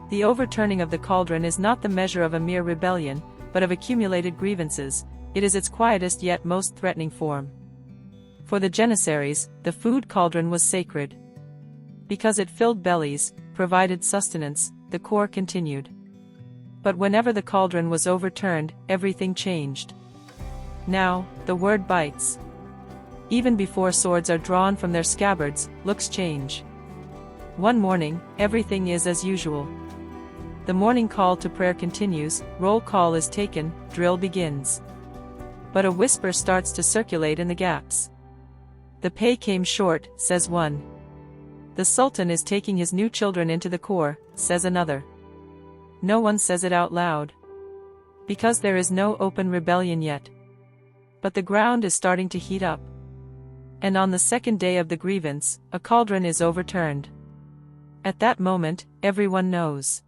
Speaker 1: The overturning of the cauldron is not the measure of a mere rebellion, but of accumulated grievances. It is its quietest yet most threatening form. For the Janissaries, the food cauldron was sacred. Because it filled bellies, provided sustenance, the corps continued. But whenever the cauldron was overturned, everything changed. Now, the word bites. Even before swords are drawn from their scabbards, looks change. One morning, everything is as usual. The morning call to prayer continues, roll call is taken, drill begins. But a whisper starts to circulate in the gaps. The pay came short, says one. The Sultan is taking his new children into the corps, says another. No one says it out loud. Because there is no open rebellion yet. But the ground is starting to heat up. And on the second day of the grievance, a cauldron is overturned. At that moment, everyone knows.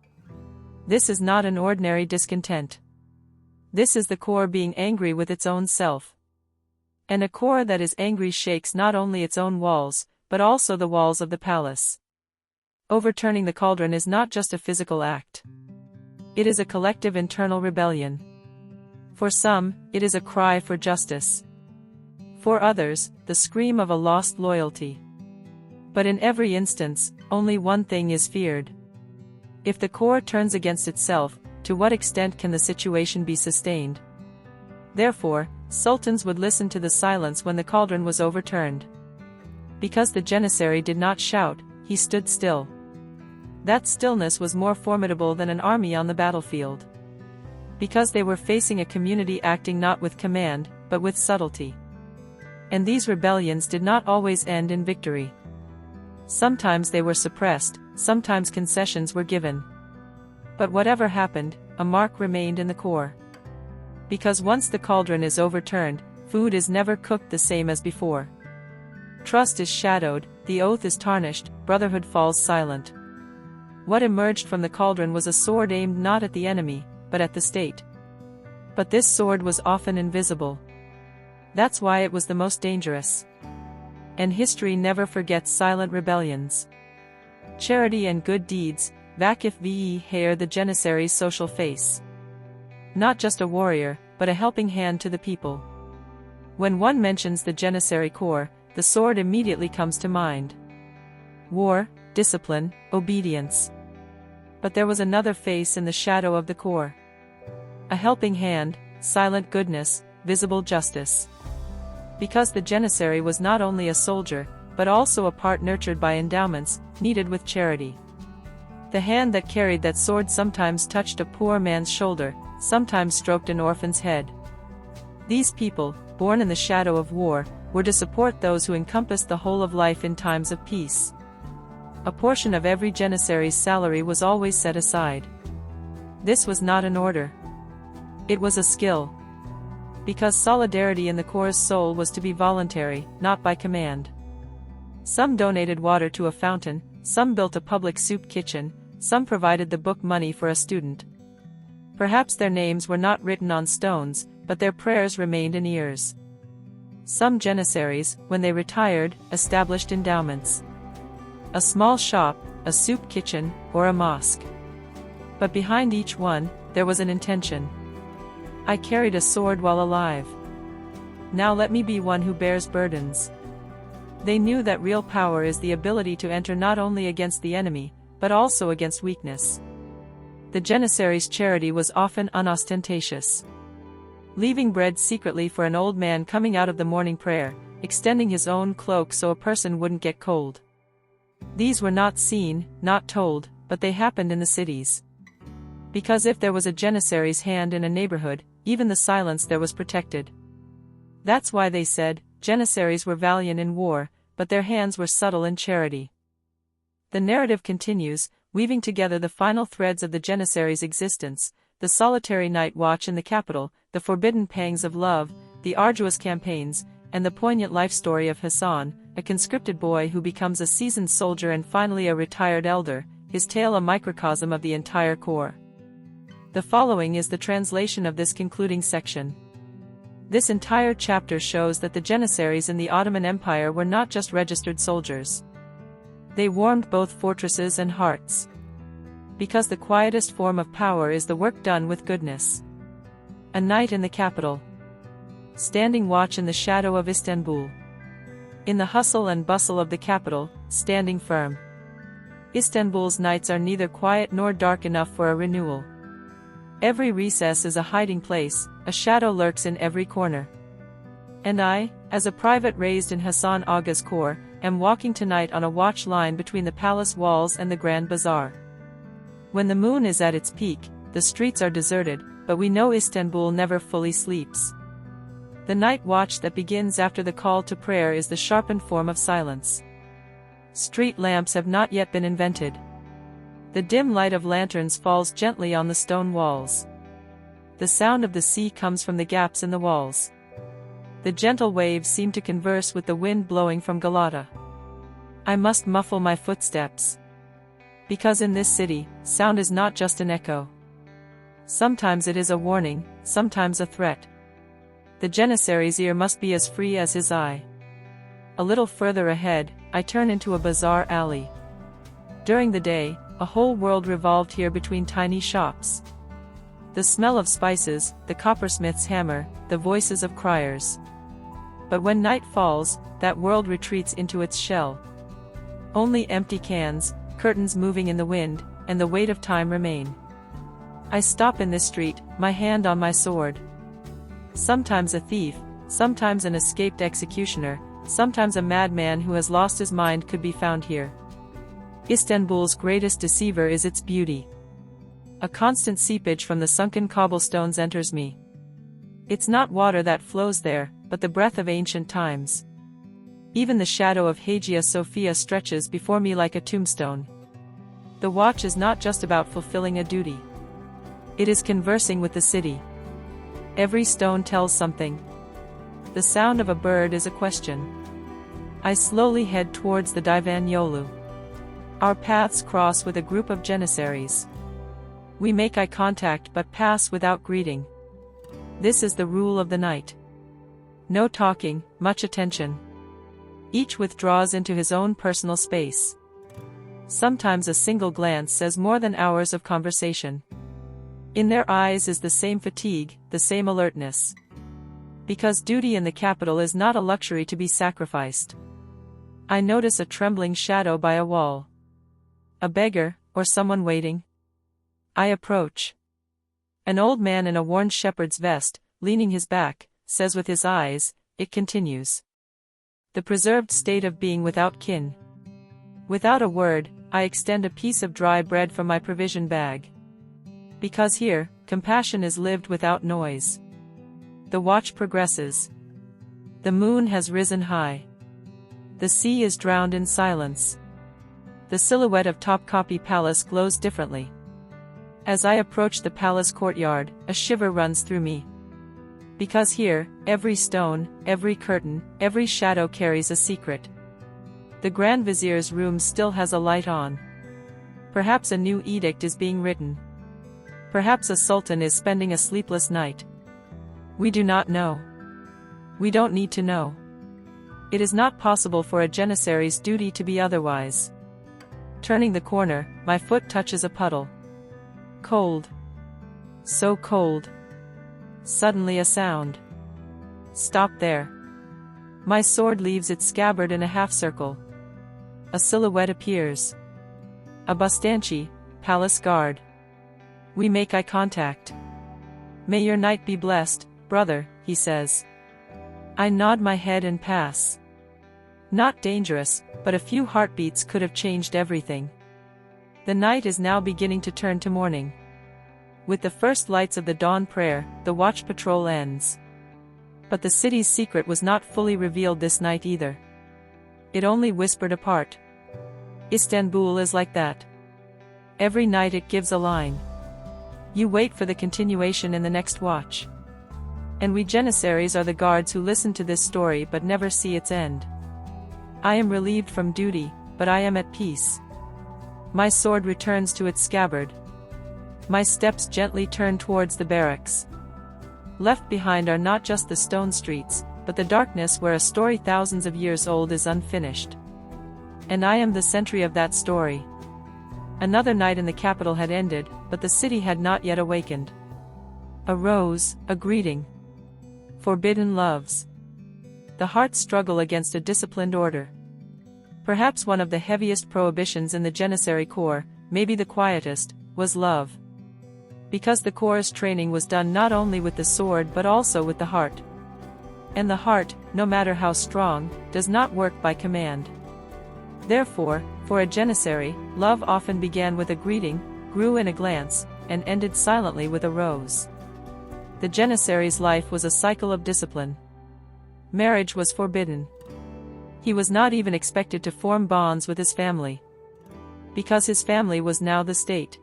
Speaker 1: This is not an ordinary discontent. This is the corps being angry with its own self. And a corps that is angry shakes not only its own walls, but also the walls of the palace. Overturning the cauldron is not just a physical act. It is a collective internal rebellion. For some, it is a cry for justice. For others, the scream of a lost loyalty. But in every instance, only one thing is feared. If the corps turns against itself, to what extent can the situation be sustained? Therefore, sultans would listen to the silence when the cauldron was overturned. Because the Janissary did not shout, he stood still. That stillness was more formidable than an army on the battlefield. Because they were facing a community acting not with command, but with subtlety. And these rebellions did not always end in victory. Sometimes they were suppressed, sometimes concessions were given. But whatever happened, a mark remained in the corps. Because once the cauldron is overturned, food is never cooked the same as before. Trust is shadowed, the oath is tarnished, brotherhood falls silent. What emerged from the cauldron was a sword aimed not at the enemy, but at the state. But this sword was often invisible. That's why it was the most dangerous. And history never forgets silent rebellions. Charity and good deeds, vakif ve hair the Janissary's social face. Not just a warrior, but a helping hand to the people. When one mentions the Janissary corps, the sword immediately comes to mind. War, discipline, obedience. But there was another face in the shadow of the corps. A helping hand, silent goodness, visible justice. Because the Janissary was not only a soldier, but also a part nurtured by endowments, kneaded with charity. The hand that carried that sword sometimes touched a poor man's shoulder, sometimes stroked an orphan's head. These people, born in the shadow of war, were to support those who encompassed the whole of life in times of peace. A portion of every Janissary's salary was always set aside. This was not an order. It was a skill. Because solidarity in the Corps' soul was to be voluntary, not by command. Some donated water to a fountain, some built a public soup kitchen, some provided the book money for a student. Perhaps their names were not written on stones, but their prayers remained in ears. Some Janissaries, when they retired, established endowments. A small shop, a soup kitchen, or a mosque. But behind each one, there was an intention. I carried a sword while alive. Now let me be one who bears burdens. They knew that real power is the ability to enter not only against the enemy, but also against weakness. The Janissary's charity was often unostentatious. Leaving bread secretly for an old man coming out of the morning prayer, extending his own cloak so a person wouldn't get cold. These were not seen, not told, but they happened in the cities. Because if there was a Janissary's hand in a neighborhood, even the silence there was protected. That's why they said, Janissaries were valiant in war, but their hands were subtle in charity. The narrative continues, weaving together the final threads of the Janissary's existence, the solitary night watch in the capital, the forbidden pangs of love, the arduous campaigns, and the poignant life story of Hassan, a conscripted boy who becomes a seasoned soldier and finally a retired elder, his tale a microcosm of the entire Corps. The following is the translation of this concluding section. This entire chapter shows that the Janissaries in the Ottoman Empire were not just registered soldiers. They warmed both fortresses and hearts. Because the quietest form of power is the work done with goodness. A night in the capital. Standing watch in the shadow of Istanbul. In the hustle and bustle of the capital, standing firm. Istanbul's nights are neither quiet nor dark enough for a renewal. Every recess is a hiding place, a shadow lurks in every corner. And I, as a private raised in Hassan Aga's Corps, am walking tonight on a watch line between the palace walls and the Grand Bazaar. When the moon is at its peak, the streets are deserted, but we know Istanbul never fully sleeps. The night watch that begins after the call to prayer is the sharpened form of silence. Street lamps have not yet been invented. The dim light of lanterns falls gently on the stone walls. The sound of the sea comes from the gaps in the walls. The gentle waves seem to converse with the wind blowing from Galata. I must muffle my footsteps. Because in this city, sound is not just an echo. Sometimes it is a warning, sometimes a threat. The Janissary's ear must be as free as his eye. A little further ahead, I turn into a bazaar alley. During the day, a whole world revolved here between tiny shops. The smell of spices, the coppersmith's hammer, the voices of criers. But when night falls, that world retreats into its shell. Only empty cans, curtains moving in the wind, and the weight of time remain. I stop in this street, my hand on my sword. Sometimes a thief, sometimes an escaped executioner, sometimes a madman who has lost his mind could be found here. Istanbul's greatest deceiver is its beauty. A constant seepage from the sunken cobblestones enters me. It's not water that flows there, but the breath of ancient times. Even the shadow of Hagia Sophia stretches before me like a tombstone. The watch is not just about fulfilling a duty. It is conversing with the city. Every stone tells something. The sound of a bird is a question. I slowly head towards the Divan Yolu. Our paths cross with a group of Janissaries. We make eye contact but pass without greeting. This is the rule of the night. No talking, much attention. Each withdraws into his own personal space. Sometimes a single glance says more than hours of conversation. In their eyes is the same fatigue, the same alertness. Because duty in the capital is not a luxury to be sacrificed. I notice a trembling shadow by a wall. A beggar, or someone waiting. I approach. An old man in a worn shepherd's vest, leaning his back, says with his eyes, "It continues." The preserved state of being without kin. Without a word, I extend a piece of dry bread from my provision bag. Because here, compassion is lived without noise. The watch progresses. The moon has risen high. The sea is drowned in silence. The silhouette of Topkapi Palace glows differently. As I approach the palace courtyard, a shiver runs through me. Because here, every stone, every curtain, every shadow carries a secret. The Grand Vizier's room still has a light on. Perhaps a new edict is being written. Perhaps a sultan is spending a sleepless night. We do not know. We don't need to know. It is not possible for a Janissary's duty to be otherwise. Turning the corner, my foot touches a puddle. Cold. So cold. Suddenly a sound. Stop there. My sword leaves its scabbard in a half-circle. A silhouette appears. A Bastanchi, palace guard. We make eye contact. May your night be blessed, brother, he says. I nod my head and pass. Not dangerous, but a few heartbeats could have changed everything. The night is now beginning to turn to morning. With the first lights of the dawn prayer, the watch patrol ends. But the city's secret was not fully revealed this night either. It only whispered apart. Istanbul is like that. Every night it gives a line. You wait for the continuation in the next watch. And we Janissaries are the guards who listen to this story but never see its end. I am relieved from duty, but I am at peace. My sword returns to its scabbard. My steps gently turn towards the barracks. Left behind are not just the stone streets, but the darkness where a story thousands of years old is unfinished. And I am the sentry of that story. Another night in the capital had ended, but the city had not yet awakened. A rose, a greeting. Forbidden loves. The heart's struggle against a disciplined order. Perhaps one of the heaviest prohibitions in the Janissary Corps, maybe the quietest, was love. Because the Corps' training was done not only with the sword but also with the heart. And the heart, no matter how strong, does not work by command. Therefore, for a Janissary, love often began with a greeting, grew in a glance, and ended silently with a rose. The Janissary's life was a cycle of discipline. Marriage was forbidden. He was not even expected to form bonds with his family. Because his family was now the state.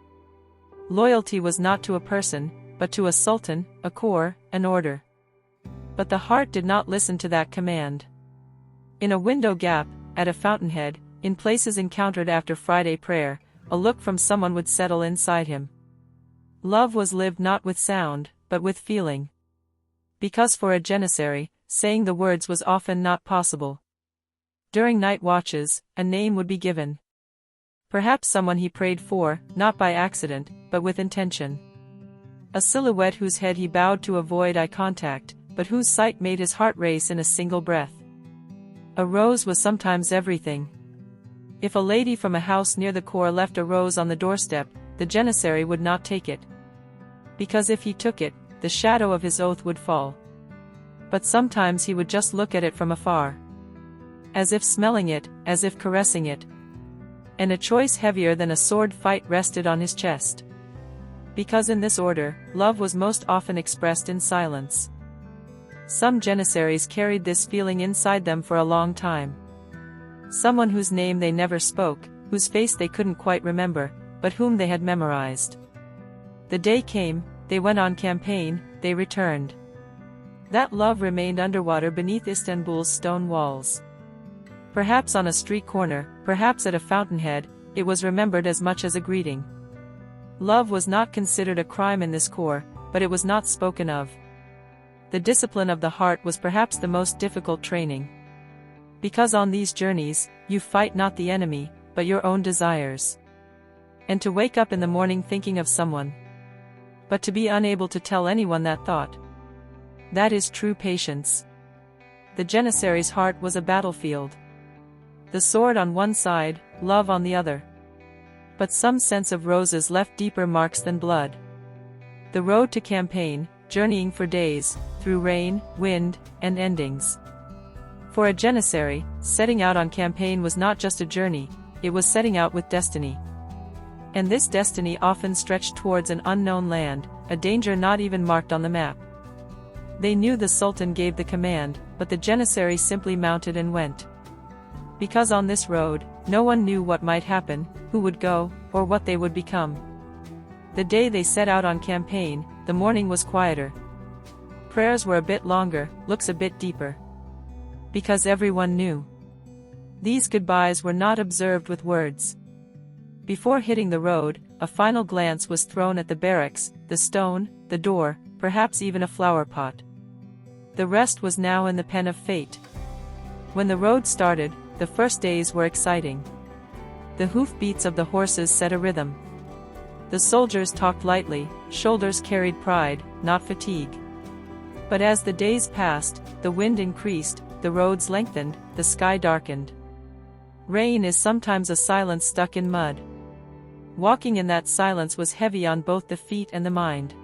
Speaker 1: Loyalty was not to a person, but to a sultan, a corps, an order. But the heart did not listen to that command. In a window gap, at a fountainhead, in places encountered after Friday prayer, a look from someone would settle inside him. Love was lived not with sound, but with feeling. Because for a Janissary, saying the words was often not possible. During night watches, a name would be given. Perhaps someone he prayed for, not by accident, but with intention. A silhouette whose head he bowed to avoid eye contact, but whose sight made his heart race in a single breath. A rose was sometimes everything. If a lady from a house near the Corps left a rose on the doorstep, the Janissary would not take it. Because if he took it, the shadow of his oath would fall. But sometimes he would just look at it from afar. As if smelling it, as if caressing it. And a choice heavier than a sword fight rested on his chest. Because in this order, love was most often expressed in silence. Some Janissaries carried this feeling inside them for a long time. Someone whose name they never spoke, whose face they couldn't quite remember, but whom they had memorized. The day came, they went on campaign, they returned. That love remained underwater beneath Istanbul's stone walls. Perhaps on a street corner, perhaps at a fountainhead, it was remembered as much as a greeting. Love was not considered a crime in this corps, but it was not spoken of. The discipline of the heart was perhaps the most difficult training. Because on these journeys, you fight not the enemy, but your own desires. And to wake up in the morning thinking of someone. But to be unable to tell anyone that thought. That is true patience. The Janissary's heart was a battlefield. The sword on one side, love on the other. But some sense of roses left deeper marks than blood. The road to campaign, journeying for days, through rain, wind, and endings. For a Janissary, setting out on campaign was not just a journey, it was setting out with destiny. And this destiny often stretched towards an unknown land, a danger not even marked on the map. They knew the Sultan gave the command, but the Janissary simply mounted and went. Because on this road, no one knew what might happen, who would go, or what they would become. The day they set out on campaign, the morning was quieter. Prayers were a bit longer, looks a bit deeper. Because everyone knew. These goodbyes were not observed with words. Before hitting the road, a final glance was thrown at the barracks, the stone, the door, perhaps even a flower pot. The rest was now in the pen of fate. When the road started, the first days were exciting. The hoofbeats of the horses set a rhythm. The soldiers talked lightly, shoulders carried pride, not fatigue. But as the days passed, the wind increased, the roads lengthened, the sky darkened. Rain is sometimes a silence stuck in mud. Walking in that silence was heavy on both the feet and the mind.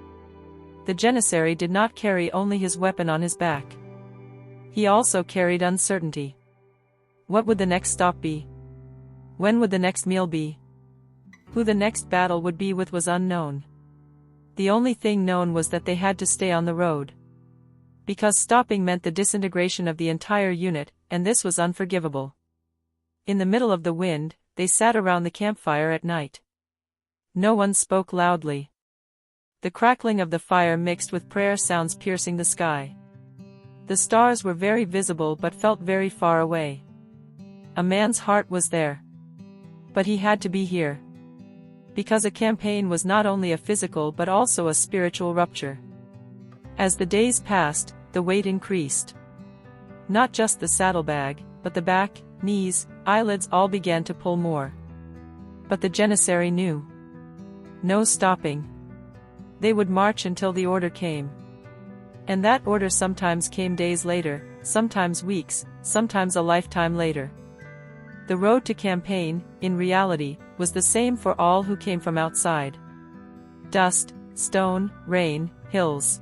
Speaker 1: The Janissary did not carry only his weapon on his back. He also carried uncertainty. What would the next stop be? When would the next meal be? Who the next battle would be with was unknown. The only thing known was that they had to stay on the road. Because stopping meant the disintegration of the entire unit, and this was unforgivable. In the middle of the wind, they sat around the campfire at night. No one spoke loudly. The crackling of the fire mixed with prayer sounds piercing the sky. The stars were very visible but felt very far away. A man's heart was there. But he had to be here. Because a campaign was not only a physical but also a spiritual rupture. As the days passed, the weight increased. Not just the saddlebag, but the back, knees, eyelids all began to pull more. But the Janissary knew. No stopping. They would march until the order came. And that order sometimes came days later, sometimes weeks, sometimes a lifetime later. The road to campaign, in reality, was the same for all who came from outside. Dust, stone, rain, hills.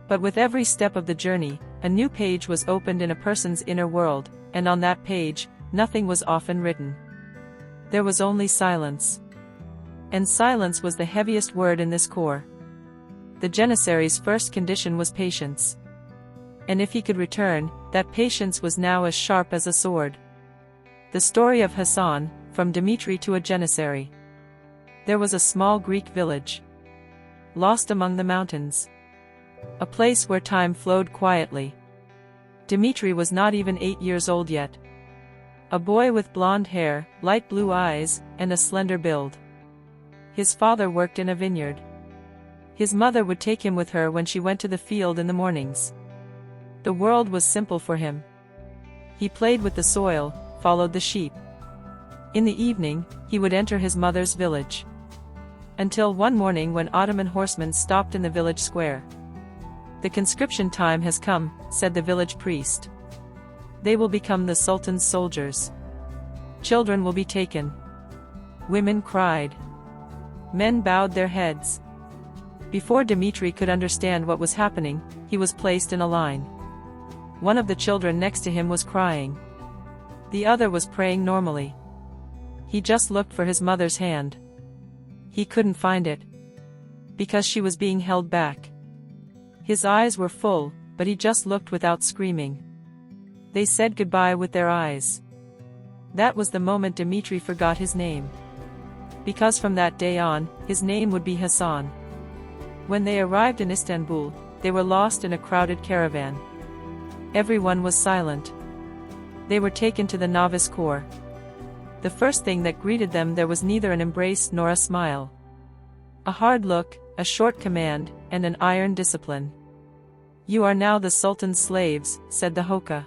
Speaker 1: But with every step of the journey, a new page was opened in a person's inner world, and on that page, nothing was often written. There was only silence. And silence was the heaviest word in this corps. The Janissary's first condition was patience. And if he could return, that patience was now as sharp as a sword. The story of Hassan, from Dmitri to a Janissary. There was a small Greek village. Lost among the mountains. A place where time flowed quietly. Dmitri was not even 8 years old yet. A boy with blonde hair, light blue eyes, and a slender build. His father worked in a vineyard. His mother would take him with her when she went to the field in the mornings. The world was simple for him. He played with the soil, followed the sheep. In the evening, he would enter his mother's village. Until one morning when Ottoman horsemen stopped in the village square. "The conscription time has come," said the village priest. "They will become the Sultan's soldiers. Children will be taken." Women cried. Men bowed their heads. Before Dmitri could understand what was happening, he was placed in a line. One of the children next to him was crying. The other was praying normally. He just looked for his mother's hand. He couldn't find it. Because she was being held back. His eyes were full, but he just looked without screaming. They said goodbye with their eyes. That was the moment Dmitri forgot his name. Because from that day on, his name would be Hassan. When they arrived in Istanbul, they were lost in a crowded caravan. Everyone was silent. They were taken to the novice corps. The first thing that greeted them there was neither an embrace nor a smile. A hard look, a short command, and an iron discipline. "You are now the Sultan's slaves," said the Hoka.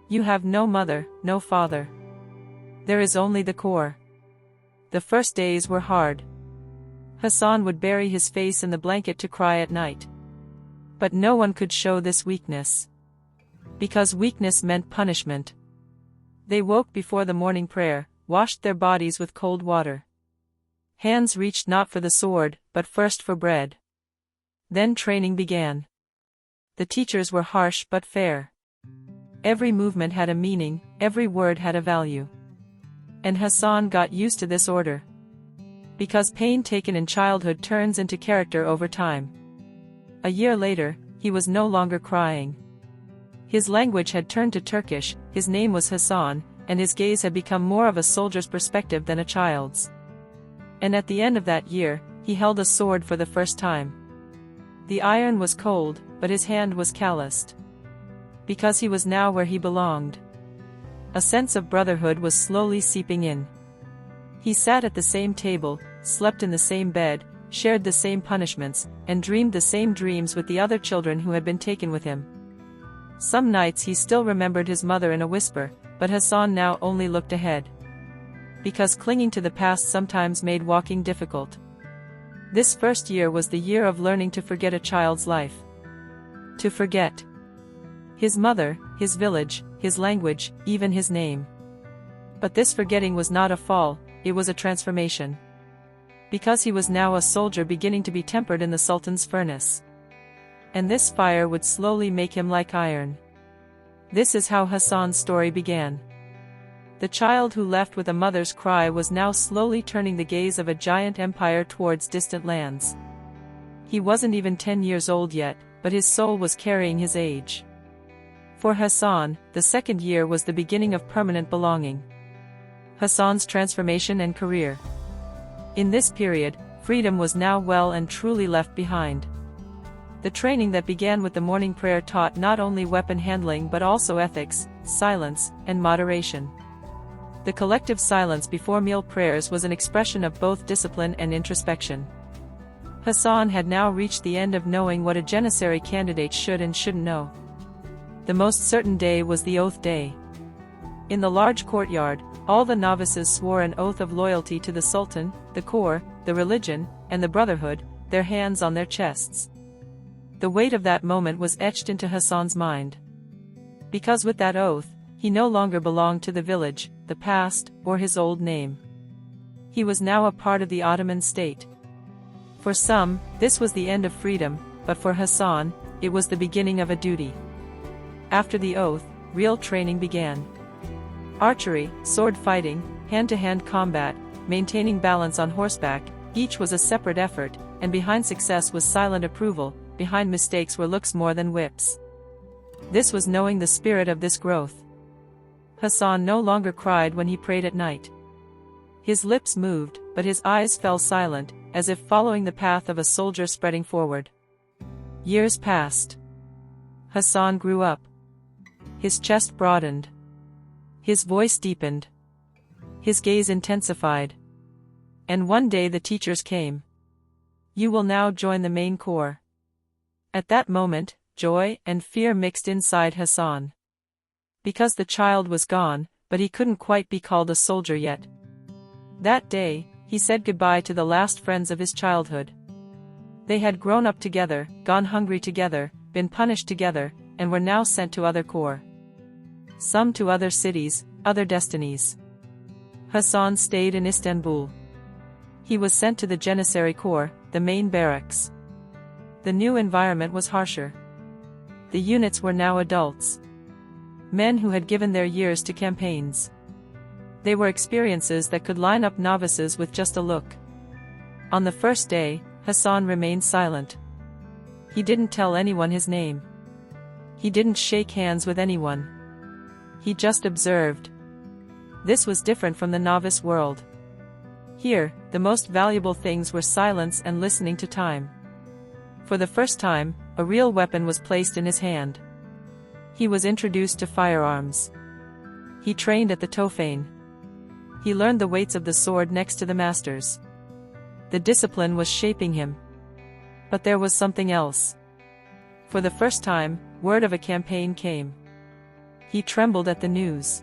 Speaker 1: "You have no mother, no father. There is only the corps." The first days were hard. Hassan would bury his face in the blanket to cry at night. But no one could show this weakness. Because weakness meant punishment. They woke before the morning prayer, washed their bodies with cold water. Hands reached not for the sword, but first for bread. Then training began. The teachers were harsh but fair. Every movement had a meaning, every word had a value. And Hassan got used to this order. Because pain taken in childhood turns into character over time. A year later, he was no longer crying. His language had turned to Turkish, his name was Hassan, and his gaze had become more of a soldier's perspective than a child's. And at the end of that year, he held a sword for the first time. The iron was cold, but his hand was calloused. Because he was now where he belonged. A sense of brotherhood was slowly seeping in. He sat at the same table, slept in the same bed, shared the same punishments, and dreamed the same dreams with the other children who had been taken with him. Some nights he still remembered his mother in a whisper, but Hassan now only looked ahead. Because clinging to the past sometimes made walking difficult. This first year was the year of learning to forget a child's life. To forget his mother, his village, his language, even his name. But this forgetting was not a fall, it was a transformation. Because he was now a soldier beginning to be tempered in the Sultan's furnace. And this fire would slowly make him like iron. This is how Hassan's story began. The child who left with a mother's cry was now slowly turning the gaze of a giant empire towards distant lands. He wasn't even 10 years old yet, but his soul was carrying his age. For Hassan, the second year was the beginning of permanent belonging. Hassan's transformation and career. In this period, freedom was now well and truly left behind. The training that began with the morning prayer taught not only weapon handling but also ethics, silence, and moderation. The collective silence before meal prayers was an expression of both discipline and introspection. Hassan had now reached the end of knowing what a Janissary candidate should and shouldn't know. The most certain day was the oath day. In the large courtyard, all the novices swore an oath of loyalty to the Sultan, the Corps, the religion, and the brotherhood, their hands on their chests. The weight of that moment was etched into Hassan's mind. Because with that oath, he no longer belonged to the village, the past, or his old name. He was now a part of the Ottoman state. For some, this was the end of freedom, but for Hassan, it was the beginning of a duty. After the oath, real training began. Archery, sword fighting, hand-to-hand combat, maintaining balance on horseback, each was a separate effort, and behind success was silent approval, behind mistakes were looks more than whips. This was knowing the spirit of this growth. Hassan no longer cried when he prayed at night. His lips moved, but his eyes fell silent, as if following the path of a soldier spreading forward. Years passed. Hassan grew up. His chest broadened. His voice deepened. His gaze intensified. And one day the teachers came. "You will now join the main corps." At that moment, joy and fear mixed inside Hassan. Because the child was gone, but he couldn't quite be called a soldier yet. That day, he said goodbye to the last friends of his childhood. They had grown up together, gone hungry together, been punished together, and were now sent to other corps. Some to other cities, other destinies. Hassan stayed in Istanbul. He was sent to the Janissary Corps, the main barracks. The new environment was harsher. The units were now adults. Men who had given their years to campaigns. They were experiences that could line up novices with just a look. On the first day, Hassan remained silent. He didn't tell anyone his name. He didn't shake hands with anyone. He just observed. This was different from the novice world. Here, the most valuable things were silence and listening to time. For the first time, a real weapon was placed in his hand. He was introduced to firearms. He trained at the Tofane. He learned the weights of the sword next to the masters. The discipline was shaping him. But there was something else. For the first time, word of a campaign came. He trembled at the news.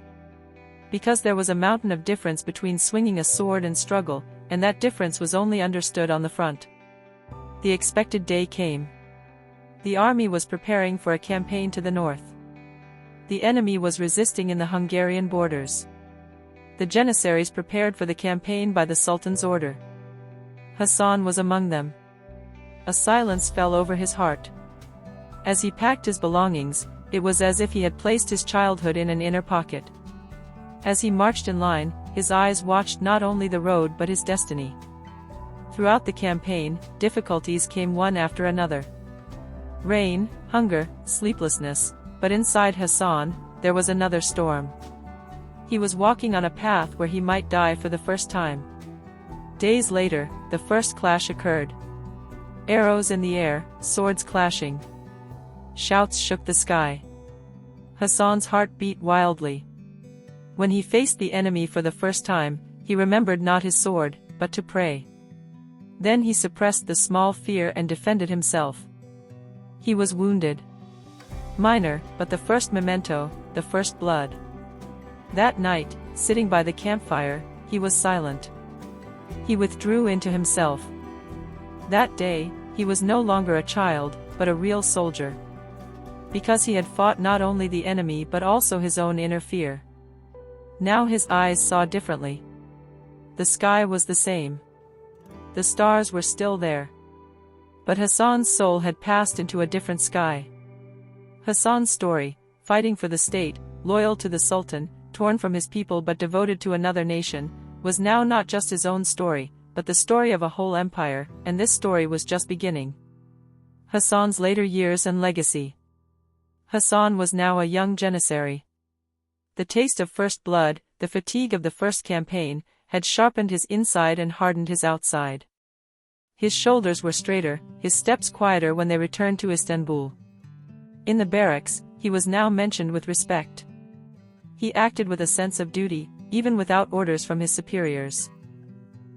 Speaker 1: Because there was a mountain of difference between swinging a sword and struggle, and that difference was only understood on the front. The expected day came. The army was preparing for a campaign to the north. The enemy was resisting in the Hungarian borders. The Janissaries prepared for the campaign by the Sultan's order. Hassan was among them. A silence fell over his heart. As he packed his belongings, It was as if he had placed his childhood in an inner pocket. As he marched in line, his eyes watched not only the road but his destiny. Throughout the campaign, difficulties came one after another. Rain, hunger, sleeplessness, but inside Hassan, there was another storm. He was walking on a path where he might die for the first time. Days later, the first clash occurred. Arrows in the air, swords clashing. Shouts shook the sky. Hassan's heart beat wildly. When he faced the enemy for the first time, he remembered not his sword, but to pray. Then he suppressed the small fear and defended himself. He was wounded. Minor, but the first memento, the first blood. That night, sitting by the campfire, he was silent. He withdrew into himself. That day, he was no longer a child, but a real soldier. Because he had fought not only the enemy but also his own inner fear. Now his eyes saw differently. The sky was the same. The stars were still there. But Hassan's soul had passed into a different sky. Hassan's story, fighting for the state, loyal to the Sultan, torn from his people but devoted to another nation, was now not just his own story, but the story of a whole empire, and this story was just beginning. Hassan's later years and legacy. Hassan was now a young Janissary. The taste of first blood, the fatigue of the first campaign, had sharpened his inside and hardened his outside. His shoulders were straighter, his steps quieter when they returned to Istanbul. In the barracks, he was now mentioned with respect. He acted with a sense of duty, even without orders from his superiors.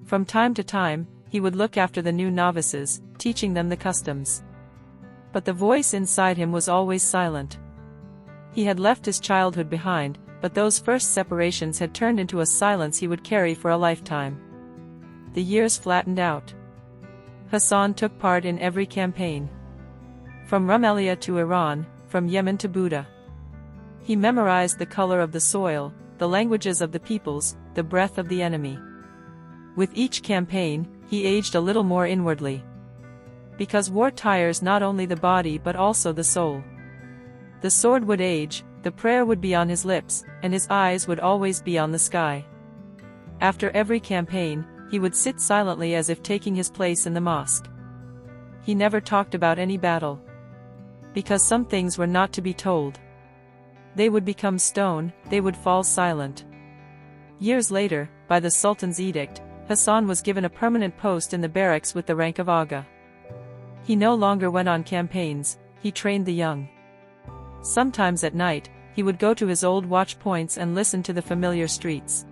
Speaker 1: From time to time, he would look after the new novices, teaching them the customs. But the voice inside him was always silent. He had left his childhood behind, but those first separations had turned into a silence he would carry for a lifetime. The years flattened out. Hassan took part in every campaign. From Rumelia to Iran, from Yemen to Buda. He memorized the color of the soil, the languages of the peoples, the breath of the enemy. With each campaign, he aged a little more inwardly. Because war tires not only the body but also the soul. The sword would age, the prayer would be on his lips, and his eyes would always be on the sky. After every campaign, he would sit silently as if taking his place in the mosque. He never talked about any battle. Because some things were not to be told. They would become stone, they would fall silent. Years later, by the Sultan's edict, Hassan was given a permanent post in the barracks with the rank of Aga. He no longer went on campaigns, he trained the young. Sometimes at night, he would go to his old watch points and listen to the familiar streets.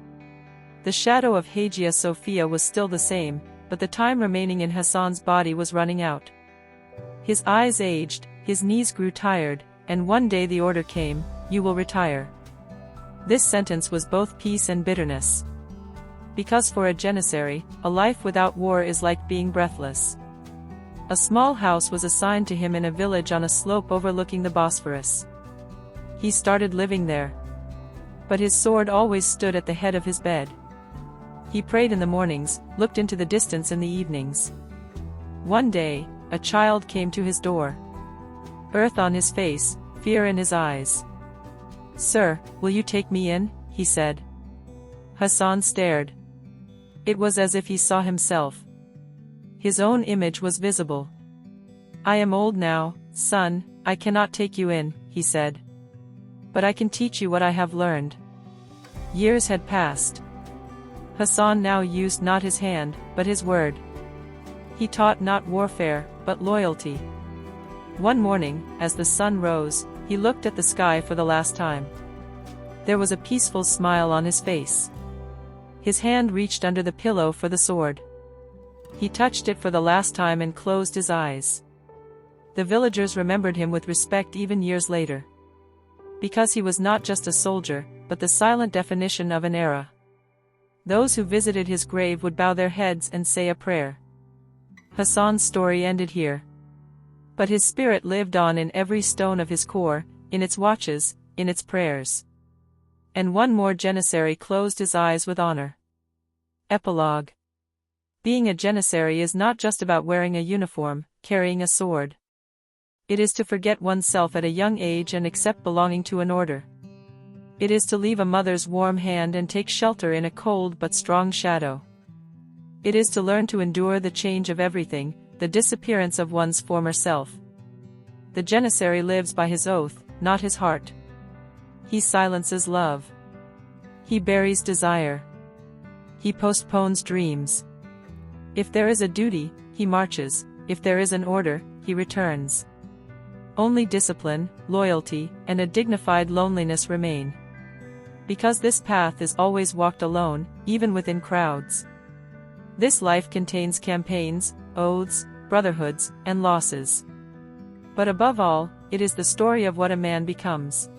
Speaker 1: The shadow of Hagia Sophia was still the same, but the time remaining in Hassan's body was running out. His eyes aged, his knees grew tired, and one day the order came, "You will retire." This sentence was both peace and bitterness. Because for a Janissary, a life without war is like being breathless. A small house was assigned to him in a village on a slope overlooking the Bosphorus. He started living there. But his sword always stood at the head of his bed. He prayed in the mornings, looked into the distance in the evenings. One day, a child came to his door. Earth on his face, fear in his eyes. "Sir, will you take me in?" he said. Hassan stared. It was as if he saw himself. His own image was visible. "I am old now, son, I cannot take you in," he said. "But I can teach you what I have learned." Years had passed. Hassan now used not his hand, but his word. He taught not warfare, but loyalty. One morning, as the sun rose, he looked at the sky for the last time. There was a peaceful smile on his face. His hand reached under the pillow for the sword. He touched it for the last time and closed his eyes. The villagers remembered him with respect even years later. Because he was not just a soldier, but the silent definition of an era. Those who visited his grave would bow their heads and say a prayer. Hassan's story ended here. But his spirit lived on in every stone of his core, in its watches, in its prayers. And one more Janissary closed his eyes with honor. Epilogue. Being a Janissary is not just about wearing a uniform, carrying a sword. It is to forget oneself at a young age and accept belonging to an order. It is to leave a mother's warm hand and take shelter in a cold but strong shadow. It is to learn to endure the change of everything, the disappearance of one's former self. The Janissary lives by his oath, not his heart. He silences love. He buries desire. He postpones dreams. If there is a duty, he marches. If there is an order, he returns. Only discipline, loyalty, and a dignified loneliness remain. Because this path is always walked alone, even within crowds. This life contains campaigns, oaths, brotherhoods, and losses. But above all, it is the story of what a man becomes.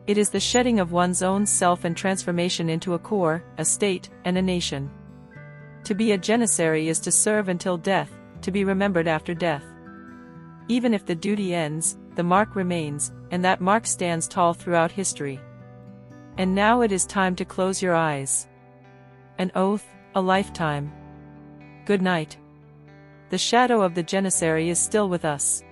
Speaker 1: It is the shedding of one's own self and transformation into a corps, a state, and a nation. To be a Janissary is to serve until death, to be remembered after death. Even if the duty ends, the mark remains, and that mark stands tall throughout history. And now it is time to close your eyes. An oath, a lifetime. Good night. The shadow of the Janissary is still with us.